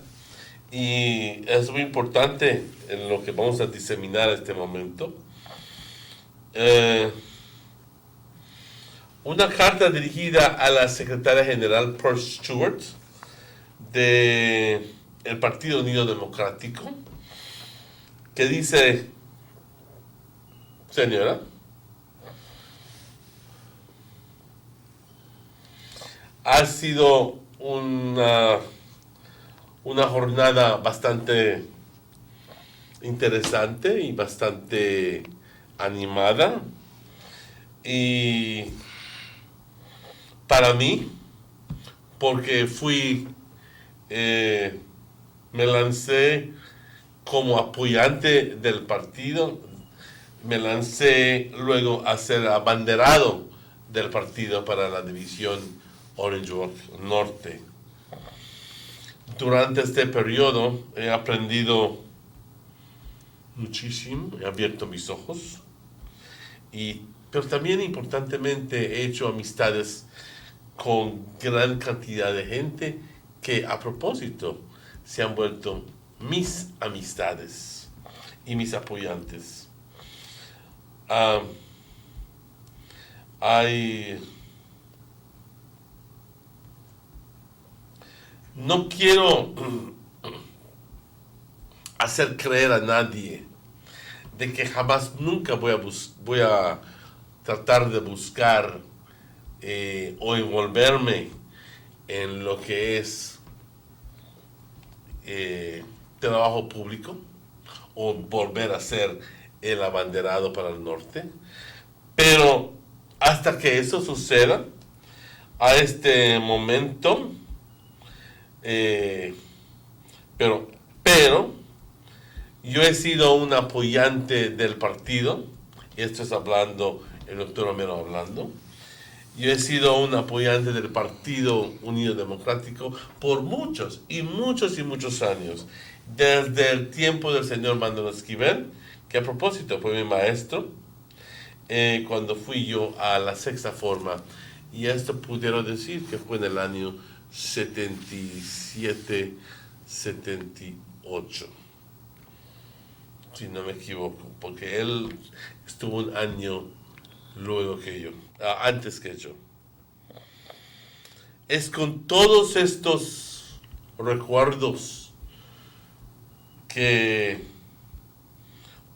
y es muy importante en lo que vamos a diseminar a este momento. Una carta dirigida a la secretaria general Pearl Stewart de el Partido Unido Democrático, que dice: señora, ha sido una jornada bastante interesante y bastante animada, y para mí, porque me lancé como apoyante del partido, me lancé luego a ser abanderado del partido para la división Orange Walk Norte. Durante este periodo he aprendido muchísimo, he abierto mis ojos, pero también importantemente he hecho amistades con gran cantidad de gente que a propósito se han vuelto mis amistades y mis apoyantes. No quiero hacer creer a nadie de que jamás, nunca voy a tratar de buscar o envolverme en lo que es trabajo público o volver a ser el abanderado para el norte. Pero hasta que eso suceda, a este momento, pero yo he sido un apoyante del partido, y esto es hablando, el doctor Romero hablando, Yo he sido un apoyante del Partido Unido Democrático por muchos y muchos y muchos años. Desde el tiempo del señor Manuel Esquivel, que a propósito fue mi maestro, cuando fui yo a la sexta forma. Y esto pudieron decir que fue en el año 77, 78. Si no me equivoco, porque él estuvo un año luego que yo, antes que yo. Es con todos estos recuerdos que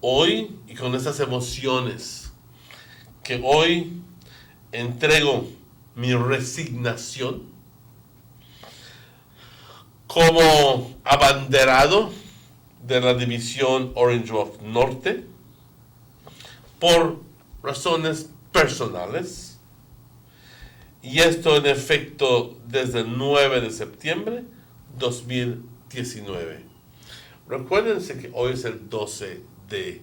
hoy, y con esas emociones, que hoy entrego mi resignación como abanderado de la división Orange Walk Norte por razones personales, y esto en efecto desde el 9 de septiembre 2019. Recuérdense que hoy es el 12 de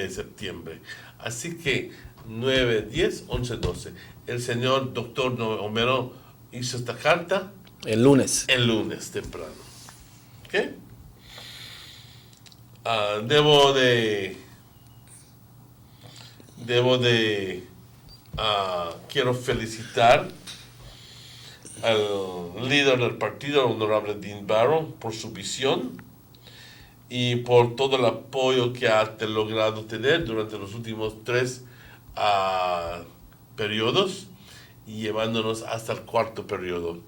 septiembre, así que 9, 10, 11, 12. El señor doctor Homero hizo esta carta el lunes temprano. ¿Ok? Debo de quiero felicitar al líder del partido, el honorable Dean Barrow, por su visión y por todo el apoyo que ha logrado tener durante los últimos 3 periodos, y llevándonos hasta el 4º periodo.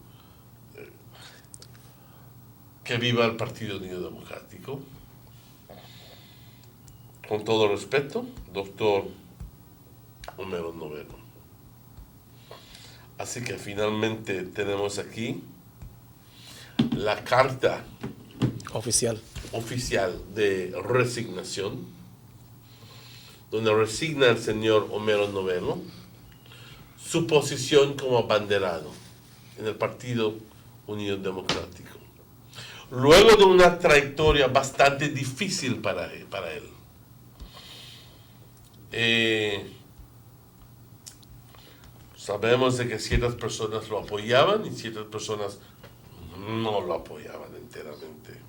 Que viva el Partido Unido Democrático. Con todo respeto, doctor Homero Novelo. Así que finalmente tenemos aquí la carta oficial de resignación, donde resigna el señor Homero Novelo su posición como abanderado en el Partido Unido Democrático, luego de una trayectoria bastante difícil para él. Sabemos de que ciertas personas lo apoyaban y ciertas personas no lo apoyaban enteramente.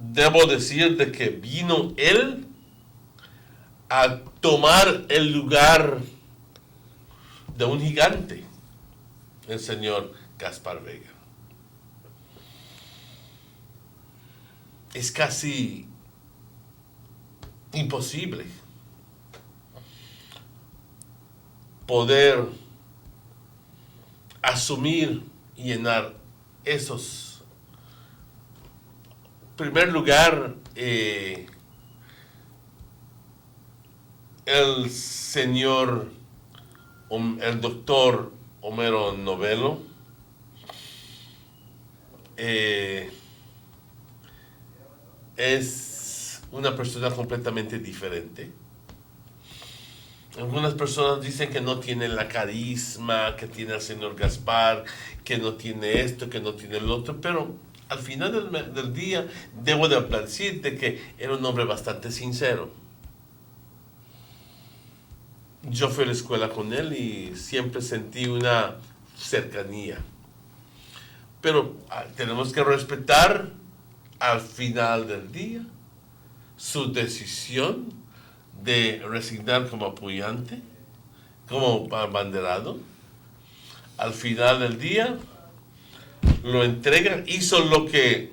Debo decir de que vino él a tomar el lugar de un gigante, el señor Gaspar Vega. Es casi imposible poder asumir y llenar esos. En primer lugar, el señor, el doctor Homero Novelo, es una persona completamente diferente. Algunas personas dicen que no tiene la carisma que tiene el señor Gaspar, que no tiene esto, que no tiene el otro, pero al final del día debo de decirte que era un hombre bastante sincero. Yo fui a la escuela con él y siempre sentí una cercanía. Pero tenemos que respetar al final del día su decisión de resignar como apoyante, como abanderado. Al final del día lo entrega, hizo lo que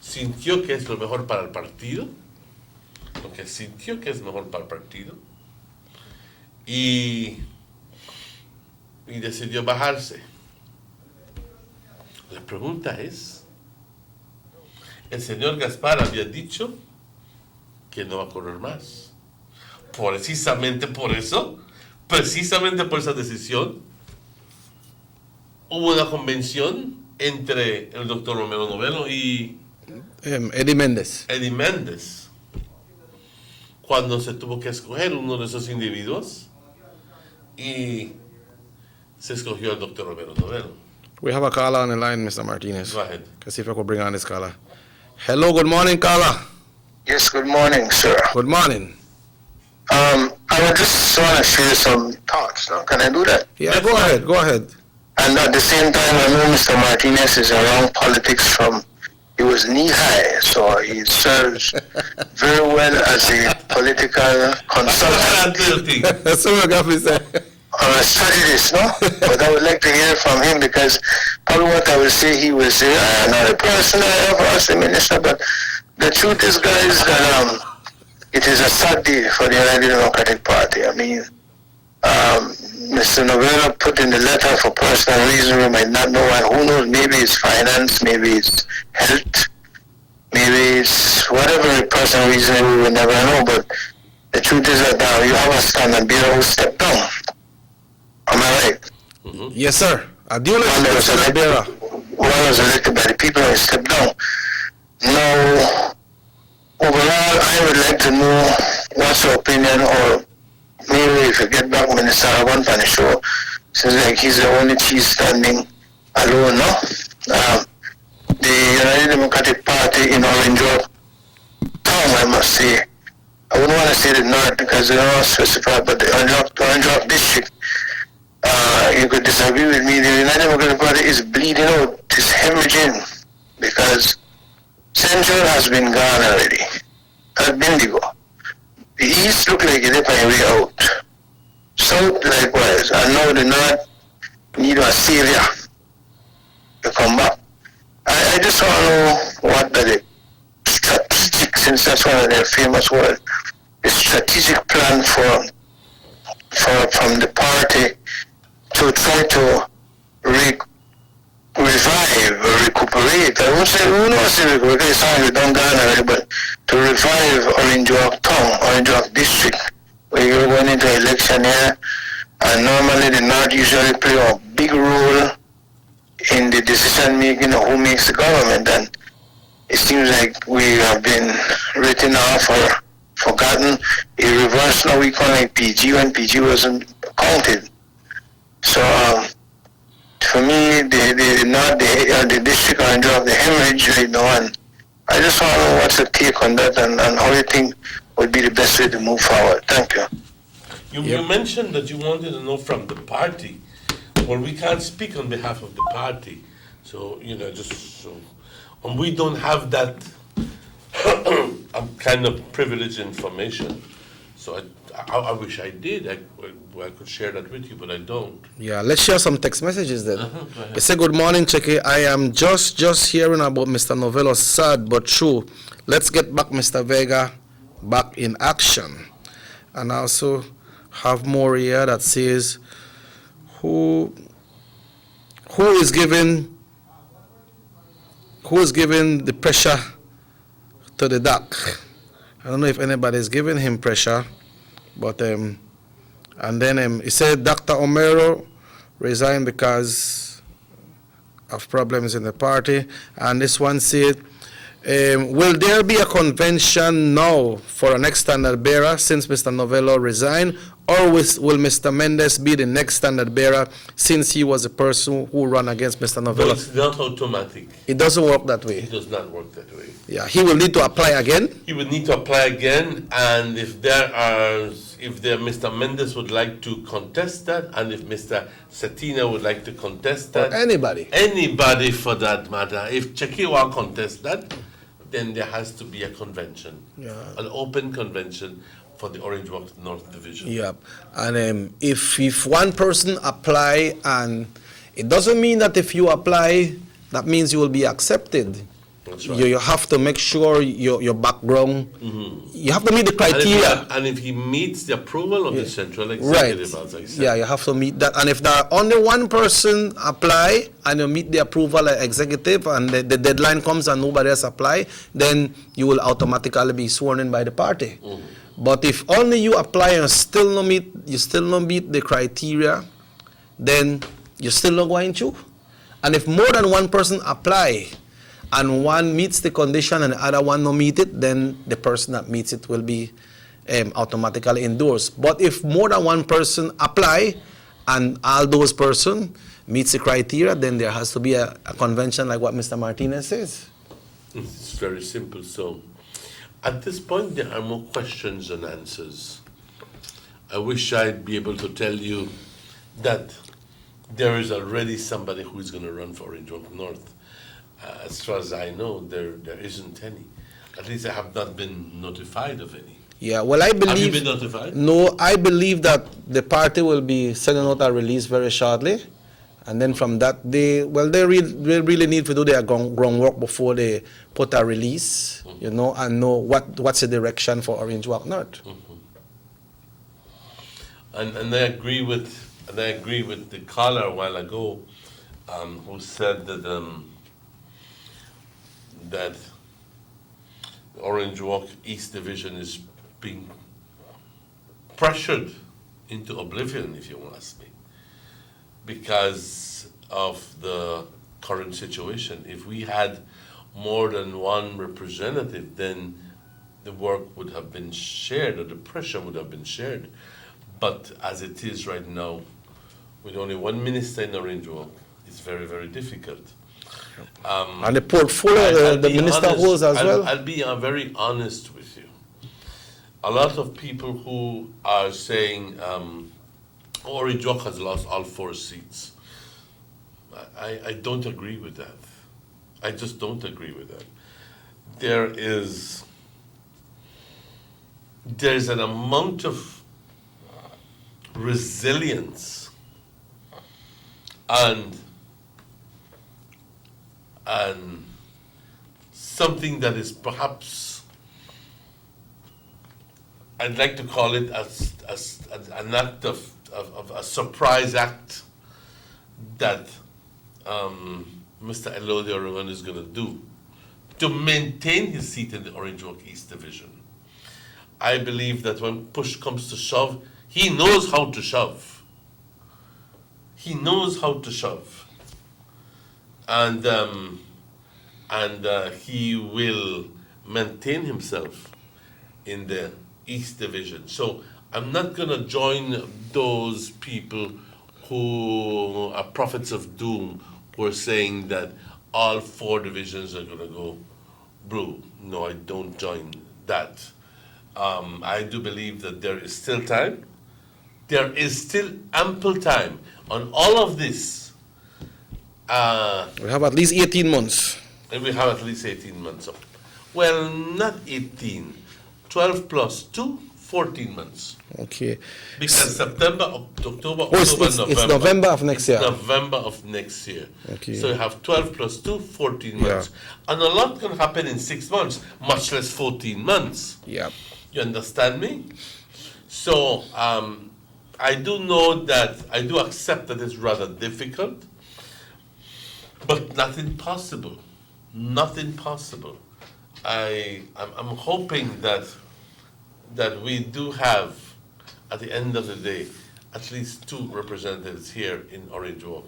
sintió que es lo mejor para el partido, y decidió bajarse. La pregunta es, el señor Gaspar había dicho que no va a correr más. Precisamente por eso, precisamente por esa decisión, hubo una convención entre el doctor Romero Novelo y Eddie Méndez. Cuando se tuvo que escoger uno de esos individuos, y se escogió al doctor Romero Novelo. We have a caller on the line, Mr. Martinez. Go ahead. Let's see if I could bring on this caller. Hello, good morning, caller. Yes, good morning, sir. Good morning. I would just want to share some thoughts now. Can I do that? Yeah, go ahead, go ahead. And at the same time, I know Mr. Martinez is around politics from, he was knee-high, so he serves very well as a political consultant. That's what I said. Or a strategist, no? But I would like to hear from him because probably what I will say, he will say, not a person I ever asked the minister, but the truth is, guys, that it is a sad day for the United Democratic Party. I mean, Mr. Novello put in the letter for personal reasons we might not know, and who knows, maybe it's finance, maybe it's health, maybe it's whatever personal reason we will never know, but the truth is that you have a standard bearer who stepped down. Am I right? Mm-hmm. Yes, sir. I do know one was elected by the people and stepped down. Now, overall, I would like to know what's your opinion, or maybe if you get back Minister Aban on the show, seems like he's the only chief standing alone, no? The United Democratic Party in Orange Rock town, I must say, I wouldn't want to say the north because they don't specify, but the Orange Rock district, you could disagree with me, the United Democratic Party is bleeding out, it's hemorrhaging, because Central has been gone already, has been to go. The East look like it's on the way out. South likewise, and now the North need a savior to come back. I just want to know what the strategic, since that's one of their famous words, the strategic plan from the party to try to revive or recuperate. I won't say, who knows if it's only done gone already, but to revive Orange Walk Town, Orange Walk District, where you're going into election here, and normally the North usually play a big role in the decision making of who makes the government, and it seems like we have been written off or forgotten. A reverse now we call it PG when PG wasn't counted. So for me, the district are enjoying the hemorrhage right now, and I just want to know what's the take on that and how you think would be the best way to move forward. Thank you. You mentioned that you wanted to know from the party. Well, we can't speak on behalf of the party, so we don't have that kind of privileged information. So I wish I did. I could share that with you, but I don't. Yeah, let's share some text messages then. They say, good morning, Checky. I am just hearing about Mr. Novello, sad but true. Let's get back Mr. Vega back in action. And also have more here that says, who is giving the pressure to the doc? I don't know if anybody is giving him pressure, but and then he said Dr. Omero resigned because of problems in the party, and this one said, will there be a convention now for a next standard bearer since Mr. Novello resigned, or will Mr. Mendes be the next standard bearer since he was a person who ran against Mr. Novello? No, it's not automatic. It doesn't work that way. It does not work that way. Yeah, he will need to apply again. He would need to apply again, and if Mr. Mendes would like to contest that, and if Mr. Satina would like to contest that, or anybody for that matter, if Checky will contest that, then there has to be a convention, an open convention for the Orange Walk North Division. Yeah, and if one person apply, and it doesn't mean that if you apply, that means you will be accepted. That's right. You have to make sure your background, you have to meet the criteria. And if he meets the approval of the Central Executive, as I said. Yeah, you have to meet that. And if there are only one person apply and you meet the approval of executive and the deadline comes and nobody else apply, then you will automatically be sworn in by the party. But if only you apply and still not meet the criteria, then you're still not going to. And if more than one person apply, and one meets the condition and the other one no meet it, then the person that meets it will be automatically endorsed. But if more than one person apply and all those persons, meets the criteria, then there has to be a convention like what Mr. Martinez says. It's very simple. So, at this point, there are more questions than answers. I wish I'd be able to tell you that there is already somebody who is going to run for Orange Walk North. As far as I know, there isn't any. At least I have not been notified of any. Yeah, well, I believe... Have you been notified? No, I believe that the party will be sending out a release very shortly. And then from that, they really need to do their groundwork before they put a release, you know, and know what's the direction for Orange Walk North. And I agree with the caller a while ago, who said that that Orange Walk East Division is being pressured into oblivion, if you want to ask me, because of the current situation. If we had more than one representative, then the work would have been shared, or the pressure would have been shared. But as it is right now, with only one minister in Orange Walk, it's very, very difficult. And the portfolio the minister holds as well? I'll be very honest with you. A lot of people who are saying Orange Walk has lost all 4 seats, I don't agree with that. I just don't agree with that. There's an amount of resilience and something that is perhaps, I'd like to call it as an act of a surprise act that Mr. Elodie Oregon is going to do to maintain his seat in the Orange Walk East Division. I believe that when push comes to shove, he knows how to shove. He knows how to shove. And he will maintain himself in the East Division. So I'm not going to join those people who are prophets of doom, who are saying that all 4 divisions are going to go blue. No, I don't join that. I do believe that there is still time. There is still ample time on all of this. We have at least 18 months. And we have at least 18 months. Well, not 18. 12 plus 2, 14 months. Okay. Because September, October, it's November. It's November of next year. November of next year. Okay. So you have 12 plus 2, 14 months. And a lot can happen in 6 months, much less 14 months. Yeah. You understand me? So I do know that, I do accept that it's rather difficult, but not impossible. Not impossible. I'm hoping that we do have, at the end of the day, at least 2 representatives here in Orange Walk.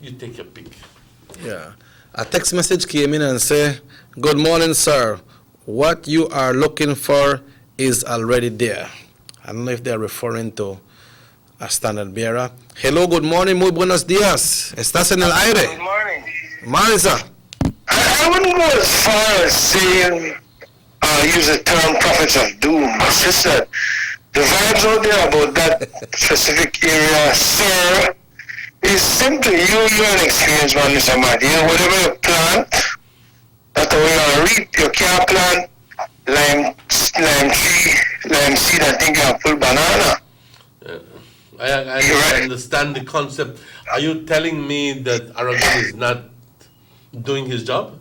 You take your pick. Yeah. A text message came in and said, "Good morning, sir. What you are looking for is already there." I don't know if they're referring to a standard bearer. Hello, good morning, muy buenos días. ¿Estás en el aire? Good morning. Morning, sir. I wouldn't go as far as saying, use the term prophets of doom. It's just that the vibes out there about that specific area, sir, is simply you're an experienced man, Mr. Marty. Whatever you plant, that's the way you reap. You can't plant lime tree, lime seed, and think you pull banana. I understand the concept. Are you telling me that Aragon is not doing his job?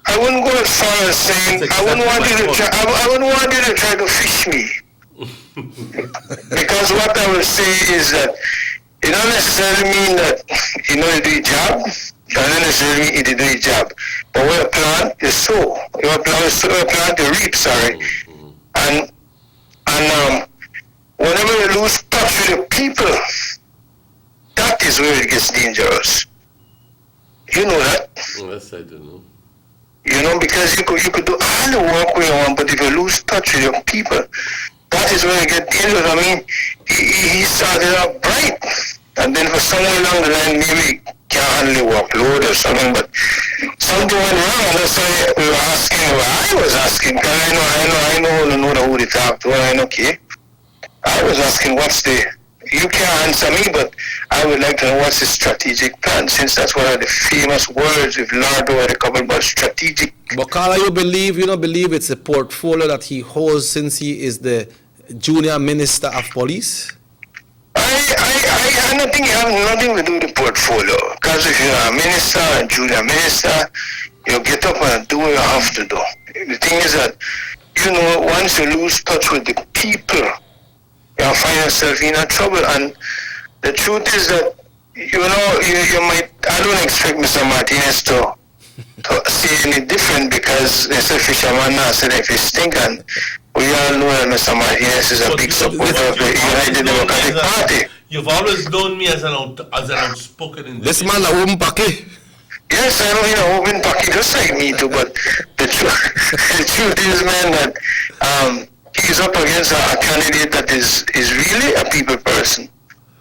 I wouldn't go as far as saying I wouldn't want you to try to fish me. Because what I will say is that it don't necessarily mean that you know you do your job. It doesn't necessarily mean you do your job. But when you plant, you sow. You plant, you reap, sorry. And whenever you lose touch with the people, that is where it gets dangerous. You know that? Yes, I do know. You know, because you could do all the work we want, but if you lose touch with your people, that is when it gets dangerous. I mean, he started out bright, and then for somewhere along the line, maybe can't handle the workload or something, but something went wrong, and that's why we were asking, I was asking, because I know who they talk to, and I know, okay. I was asking, you can't answer me, but I would like to know what's the strategic plan, since that's one of the famous words with Lardo and a couple about strategic. But Carla, you don't believe it's a portfolio that he holds since he is the junior minister of police? I don't think it has nothing to do with the portfolio. Because if you're a minister, a junior minister, you get up and do what you have to do. The thing is that, once you lose touch with the people, you'll find yourself in trouble. And the truth is that, you might, I don't expect Mr. Martinez to say any different, because they say fisherman now said if he stink, and we all know that Mr. Martinez is a big supporter of the United Democratic Party. You've always known me as an outspoken individual. This man a open packy. Yes, I know he's an open packy just like me too, but the truth is, man, that he's up against a candidate that is really a people person.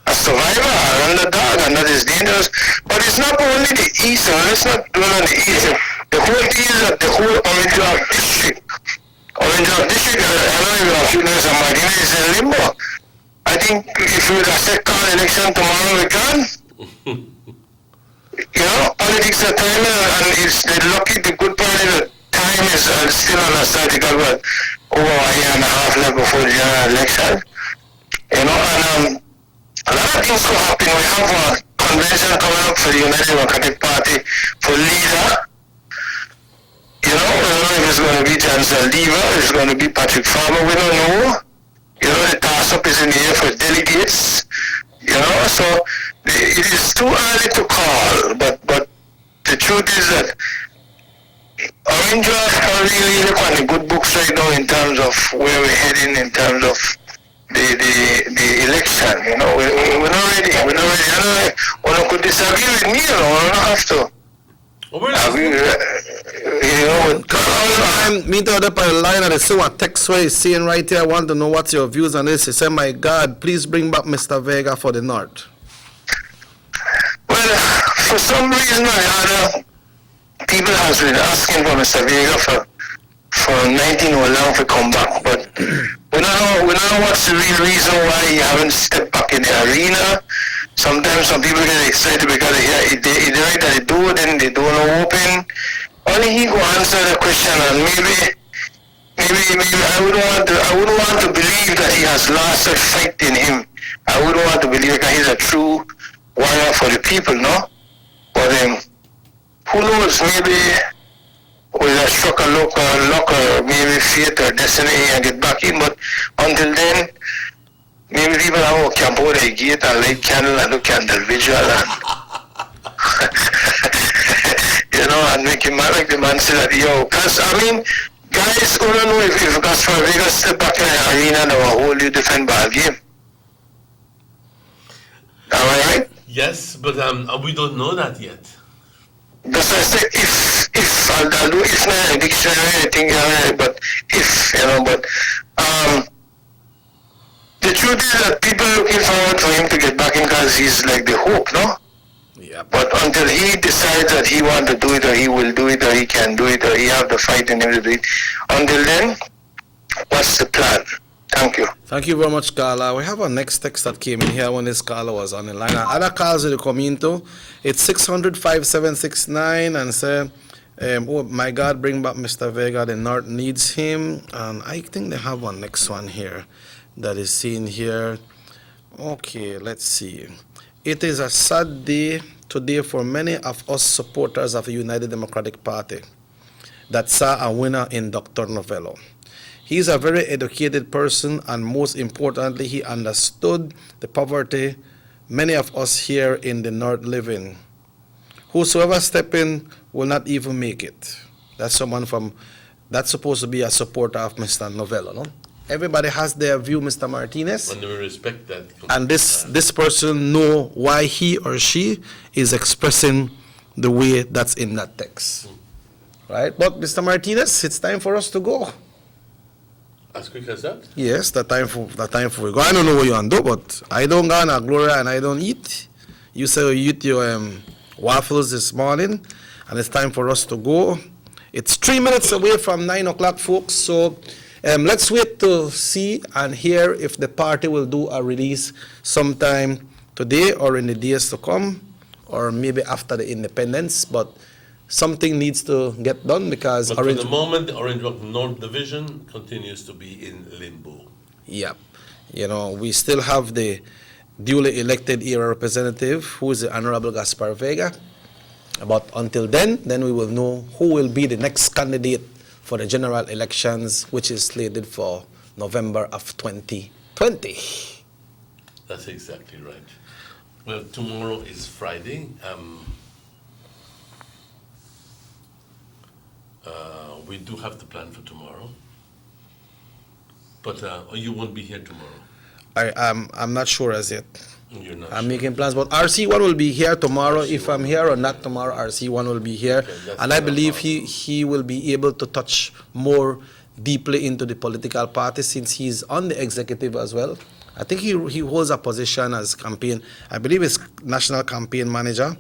A survivor, an underdog, and that is dangerous. But it's not only the East, and let's not dwell on the East. The whole thing is that the whole Orange district, I don't know if you know Mr. Martinez is in limbo. I think if we would have said call election tomorrow, we can. Politics are time, and it's the good part is that time is still on our side, because we're over a year and a half left before the general election. And a lot of things will happen. We have a convention coming up for the United Democratic Party for leader. We don't know if it's going to be Chancellor Lever, if it's going to be Patrick Farmer, we don't know. The toss-up is in the air for delegates. So it is too early to call, but the truth is that Orange are really look on the good books right now in terms of where we're heading, in terms of the election. We're not ready. I don't know, one could disagree with me, I don't have to. Me to the line and I see what text where he's saying right here. I want to know what's your views on this. He said, my God, please bring back Mr. Vega for the North. Well, for some reason or other, people have been asking for Mr. Vega for 19 or long to come back, but we don't know what's the real reason why he haven't stepped back in the arena. Sometimes some people get excited because they hear that they do, then they don't open. Only he will answer the question, and maybe I wouldn't want to believe that he has lost a fight in him. I wouldn't want to believe that he's a true warrior for the people, no? But who knows? Maybe we'll have struck a luck or maybe fate or destiny and get back in. But until then, maybe people have to camp over the gate and light candle and look candle visual and and make the man say that, because guys who don't know if Gaspar Vega step back in the arena, they will hold you different ball game. Am I right? Yes, but we don't know that yet. That's why I say if I'll do if not a dictionary, I think, but if, but the truth is that people looking forward for him to get back in because he's like the hope, no? Yeah. But until he decides that he wants to do it, or he will do it, or he can do it, or he have the fight in him to do it, until then, what's the plan? Thank you. Thank you very much, Carla. We have our next text that came in here when this caller was on the line. Other calls will come into. It's 600-5769 and say, oh my God, bring back Mr. Vega. The North needs him. And I think they have one next one here that is seen here. Okay, let's see. It is a sad day today for many of us supporters of the United Democratic Party that saw a winner in Dr. Novello. He is a very educated person, and most importantly, he understood the poverty many of us here in the North live in. Whosoever step in will not even make it. That's supposed to be a supporter of Mr. Novello, no? Everybody has their view, Mr. Martinez. And we respect that. And this person know why he or she is expressing the way that's in that text. Right? But Mr. Martinez, it's time for us to go. As quick as that? Yes, the time for we go. I don't know what you want to do, but I don't go on Gloria and I don't eat. You say you eat your waffles this morning, and it's time for us to go. It's 3 minutes away from 9 o'clock, folks. So let's wait to see and hear if the party will do a release sometime today or in the days to come, or maybe after the independence. But something needs to get done because But for the moment, the Orange Walk North Division continues to be in limbo. Yeah, we still have the duly elected era representative, who is the Honorable Gaspar Vega. But until then we will know who will be the next candidate for the general elections, which is slated for November of 2020. That's exactly right. Well, tomorrow is Friday. We do have the plan for tomorrow. But you won't be here tomorrow. I'm not sure as yet. You're not I'm sure. making plans, but RC1 will be here tomorrow. If I'm here or not tomorrow, RC1 will be here. And I believe he will be able to touch more deeply into the political party since he's on the executive as well. I think he holds a position as campaign, I believe he's national campaign manager.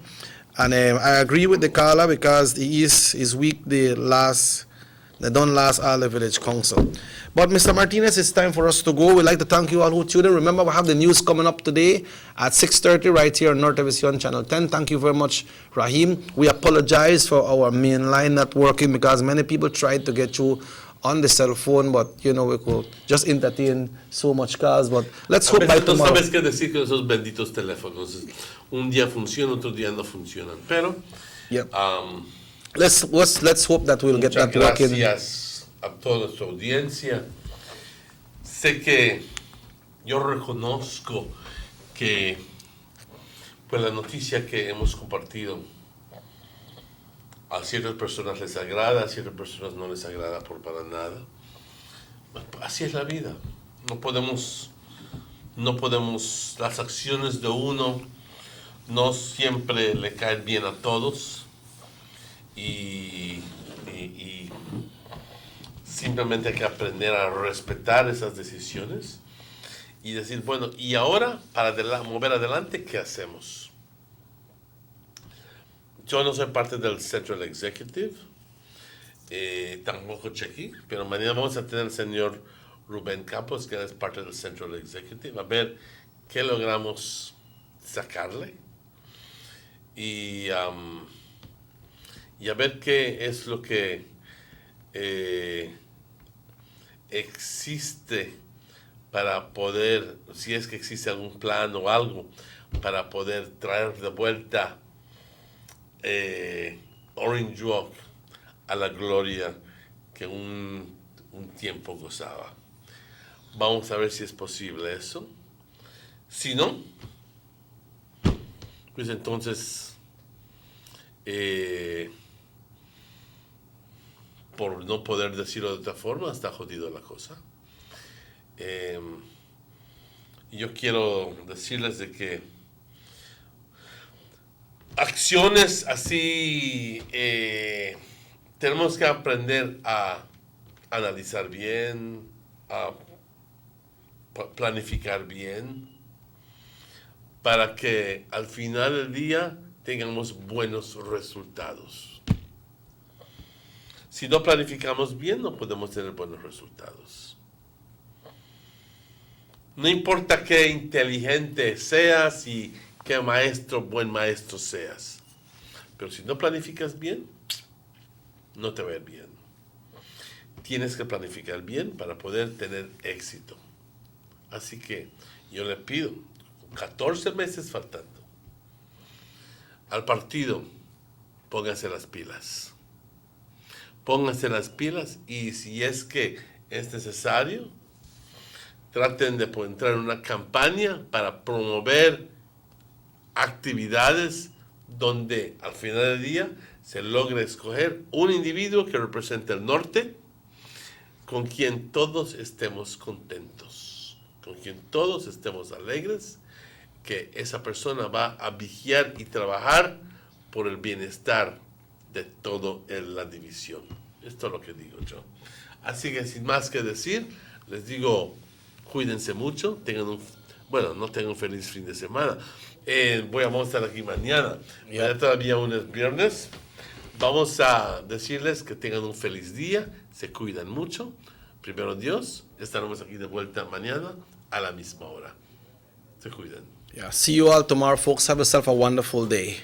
And I agree with the caller because his week they don't last all the village council. But Mr. Martinez, it's time for us to go. We'd like to thank you all who tuned in. Remember, we have the news coming up today at 6:30 right here on North Television Channel 10. Thank you very much, Rahim. We apologize for our main line not working because many people tried to get you on the cell phone, but we could just entertain so much calls. But let's hope by tomorrow. No sabes qué decir con esos benditos teléfonos. Un día funciona, otro día no funcionan. Pero let's hope that we'll get that working. Gracias a toda su audiencia. Sé que yo reconozco que pues la noticia que hemos compartido a ciertas personas les agrada, a ciertas personas no les agrada por para nada. Así es la vida. No podemos, las acciones de uno no siempre le caen bien a todos y simplemente hay que aprender a respetar esas decisiones y decir, bueno, y ahora para mover adelante, ¿qué hacemos? Yo no soy parte del Central Executive, tampoco chequí, pero mañana vamos a tener al señor Rubén Campos, que es parte del Central Executive, a ver qué logramos sacarle y a ver qué es lo que existe para poder, si es que existe algún plan o algo, para poder traer de vuelta Orange Walk a la gloria que un tiempo gozaba. Vamos a ver si es posible eso. Si no, pues entonces por no poder decirlo de otra forma, está jodido la cosa. Yo quiero decirles de que acciones así tenemos que aprender a analizar bien, a planificar bien, para que al final del día tengamos buenos resultados. Si no planificamos bien, no podemos tener buenos resultados. No importa qué inteligente seas y qué buen maestro seas, pero si no planificas bien, no te va a ir bien. Tienes que planificar bien para poder tener éxito. Así que yo le pido, 14 meses faltando, al partido, pónganse las pilas. Pónganse las pilas y si es que es necesario, traten de entrar en una campaña para promover actividades donde al final del día se logre escoger un individuo que represente el norte, con quien todos estemos contentos, con quien todos estemos alegres, que esa persona va a vigilar y trabajar por el bienestar de toda la división. Esto es lo que digo yo. Así que sin más que decir, Les digo, cuídense mucho, no tengan un feliz fin de semana. Vamos a estar aquí mañana. Mañana todavía un viernes. Vamos a decirles que tengan un feliz día, se cuidan mucho. Primero Dios, estaremos aquí de vuelta mañana a la misma hora. Se cuidan. Yeah, see you all tomorrow, folks. Have yourself a wonderful day.